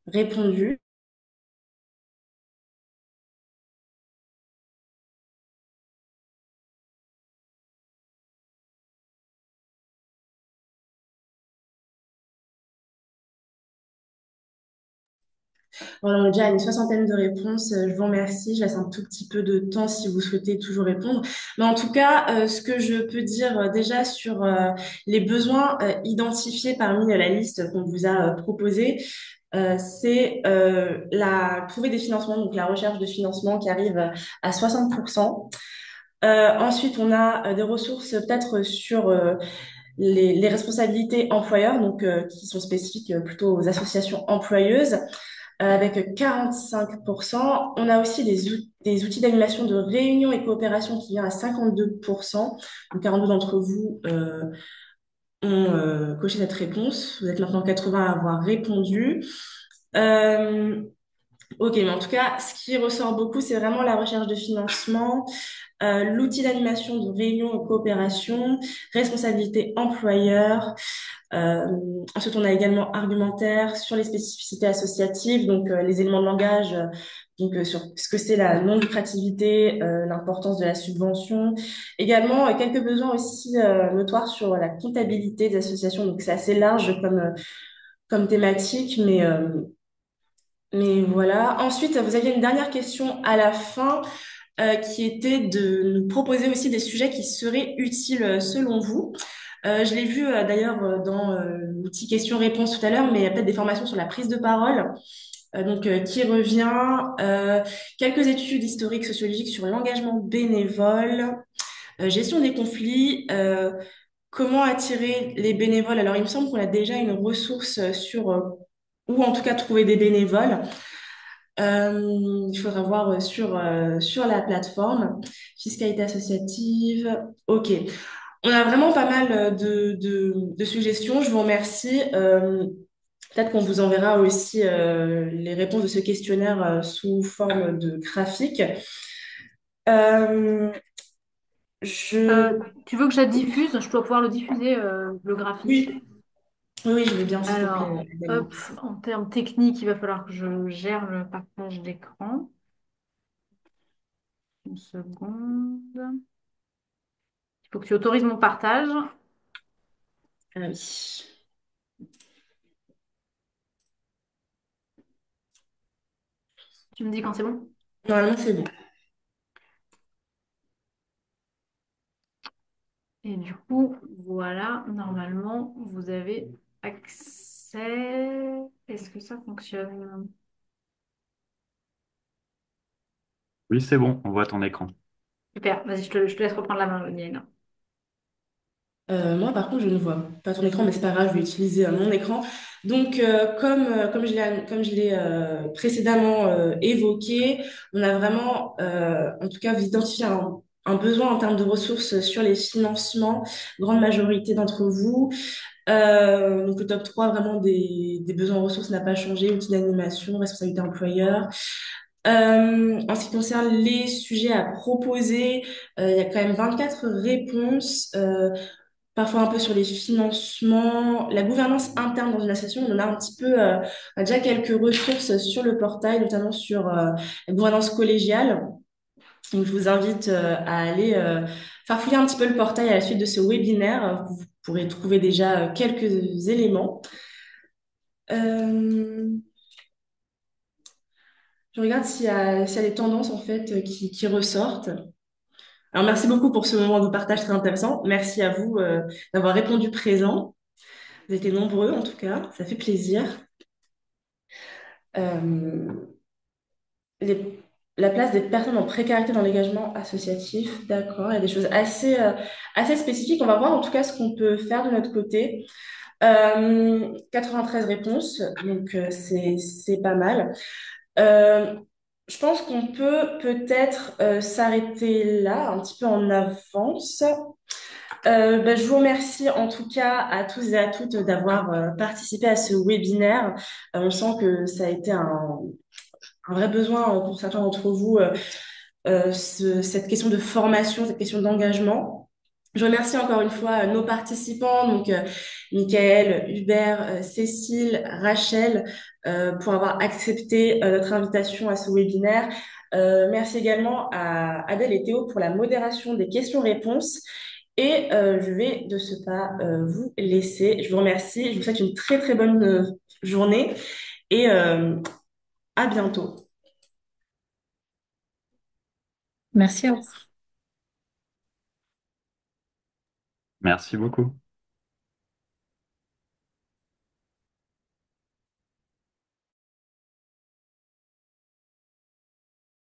répondu. Voilà, on est déjà à une soixantaine de réponses. Je vous remercie. Je laisse un tout petit peu de temps si vous souhaitez toujours répondre. Mais en tout cas, ce que je peux dire déjà sur les besoins identifiés parmi la liste qu'on vous a proposée, c'est trouver des financements, donc la recherche de financement qui arrive à 60%. Ensuite, on a des ressources peut-être sur les responsabilités employeurs, donc qui sont spécifiques plutôt aux associations employeuses avec 45%. On a aussi des outils d'animation de réunion et coopération qui vient à 52%. Donc 42 d'entre vous ont coché cette réponse. Vous êtes maintenant 80 à avoir répondu. Euh, ok, mais en tout cas, ce qui ressort beaucoup, c'est vraiment la recherche de financement, l'outil d'animation de réunion et coopération, responsabilité employeur, euh, ensuite, on a également argumentaire sur les spécificités associatives, donc les éléments de langage, donc sur ce que c'est la non-lucrativité, l'importance de la subvention. Également, quelques besoins aussi notoires sur la comptabilité des associations. Donc, c'est assez large comme thématique, mais voilà. Ensuite, vous aviez une dernière question à la fin qui était de nous proposer aussi des sujets qui seraient utiles selon vous. Je l'ai vu d'ailleurs dans l'outil questions-réponses tout à l'heure, mais il y a peut-être des formations sur la prise de parole, qui revient, quelques études historiques sociologiques sur l'engagement bénévole, gestion des conflits, comment attirer les bénévoles. Alors, il me semble qu'on a déjà une ressource sur où en tout cas trouver des bénévoles. Il faudra voir sur la plateforme. Fiscalité associative. OK. On a vraiment pas mal de suggestions. Je vous remercie. Peut-être qu'on vous enverra aussi les réponses de ce questionnaire sous forme de graphique. Euh, je... Tu veux que je la diffuse? Je dois pouvoir le diffuser, le graphique. Oui, oui, oui, je veux bien, s'il te plaît, Alors, Dani. hop, en termes techniques, il va falloir que je gère le partage d'écran. Une seconde. Il faut que tu autorises mon partage. Ah oui. Tu me dis quand c'est bon? Normalement, c'est bon. Et du coup, voilà, normalement, vous avez accès. Est-ce que ça fonctionne? Oui, c'est bon, on voit ton écran. Super, vas-y, je te laisse reprendre la main, Niel. Moi, par contre, je ne vois pas ton écran, mais c'est pas grave, je vais utiliser mon écran. Donc, comme je l'ai précédemment évoqué, on a vraiment, en tout cas, identifié un besoin en termes de ressources sur les financements, grande majorité d'entre vous. Donc, le top 3 vraiment des besoins en ressources n'a pas changé, outils d'animation, responsabilité employeur. En ce qui concerne les sujets à proposer, il y a quand même 24 réponses. Parfois un peu sur les financements, la gouvernance interne dans une association. On en a un petit peu, on a déjà quelques ressources sur le portail, notamment sur la gouvernance collégiale. Donc, je vous invite à aller farfouiller un petit peu le portail à la suite de ce webinaire. Vous pourrez trouver déjà quelques éléments. Euh, je regarde s'il y a des tendances en fait qui ressortent. Alors, merci beaucoup pour ce moment de partage très intéressant. Merci à vous d'avoir répondu présent. Vous étiez nombreux en tout cas, ça fait plaisir. Euh, les- la place des personnes en précarité dans l'engagement associatif, d'accord, il y a des choses assez spécifiques. On va voir en tout cas ce qu'on peut faire de notre côté. 93 réponses, donc c'est pas mal. Euh, je pense qu'on peut peut-être s'arrêter là, un petit peu en avance. Je vous remercie en tout cas à tous et à toutes d'avoir participé à ce webinaire. On sent que ça a été un vrai besoin pour certains d'entre vous cette question de formation, cette question d'engagement. Je remercie encore une fois nos participants, donc Michael, Hubert, Cécile, Rachel, pour avoir accepté notre invitation à ce webinaire. Merci également à Adèle et Théo pour la modération des questions-réponses. Et je vais de ce pas vous laisser. Je vous remercie. Je vous souhaite une très très bonne journée et à bientôt. Merci à vous. Merci beaucoup.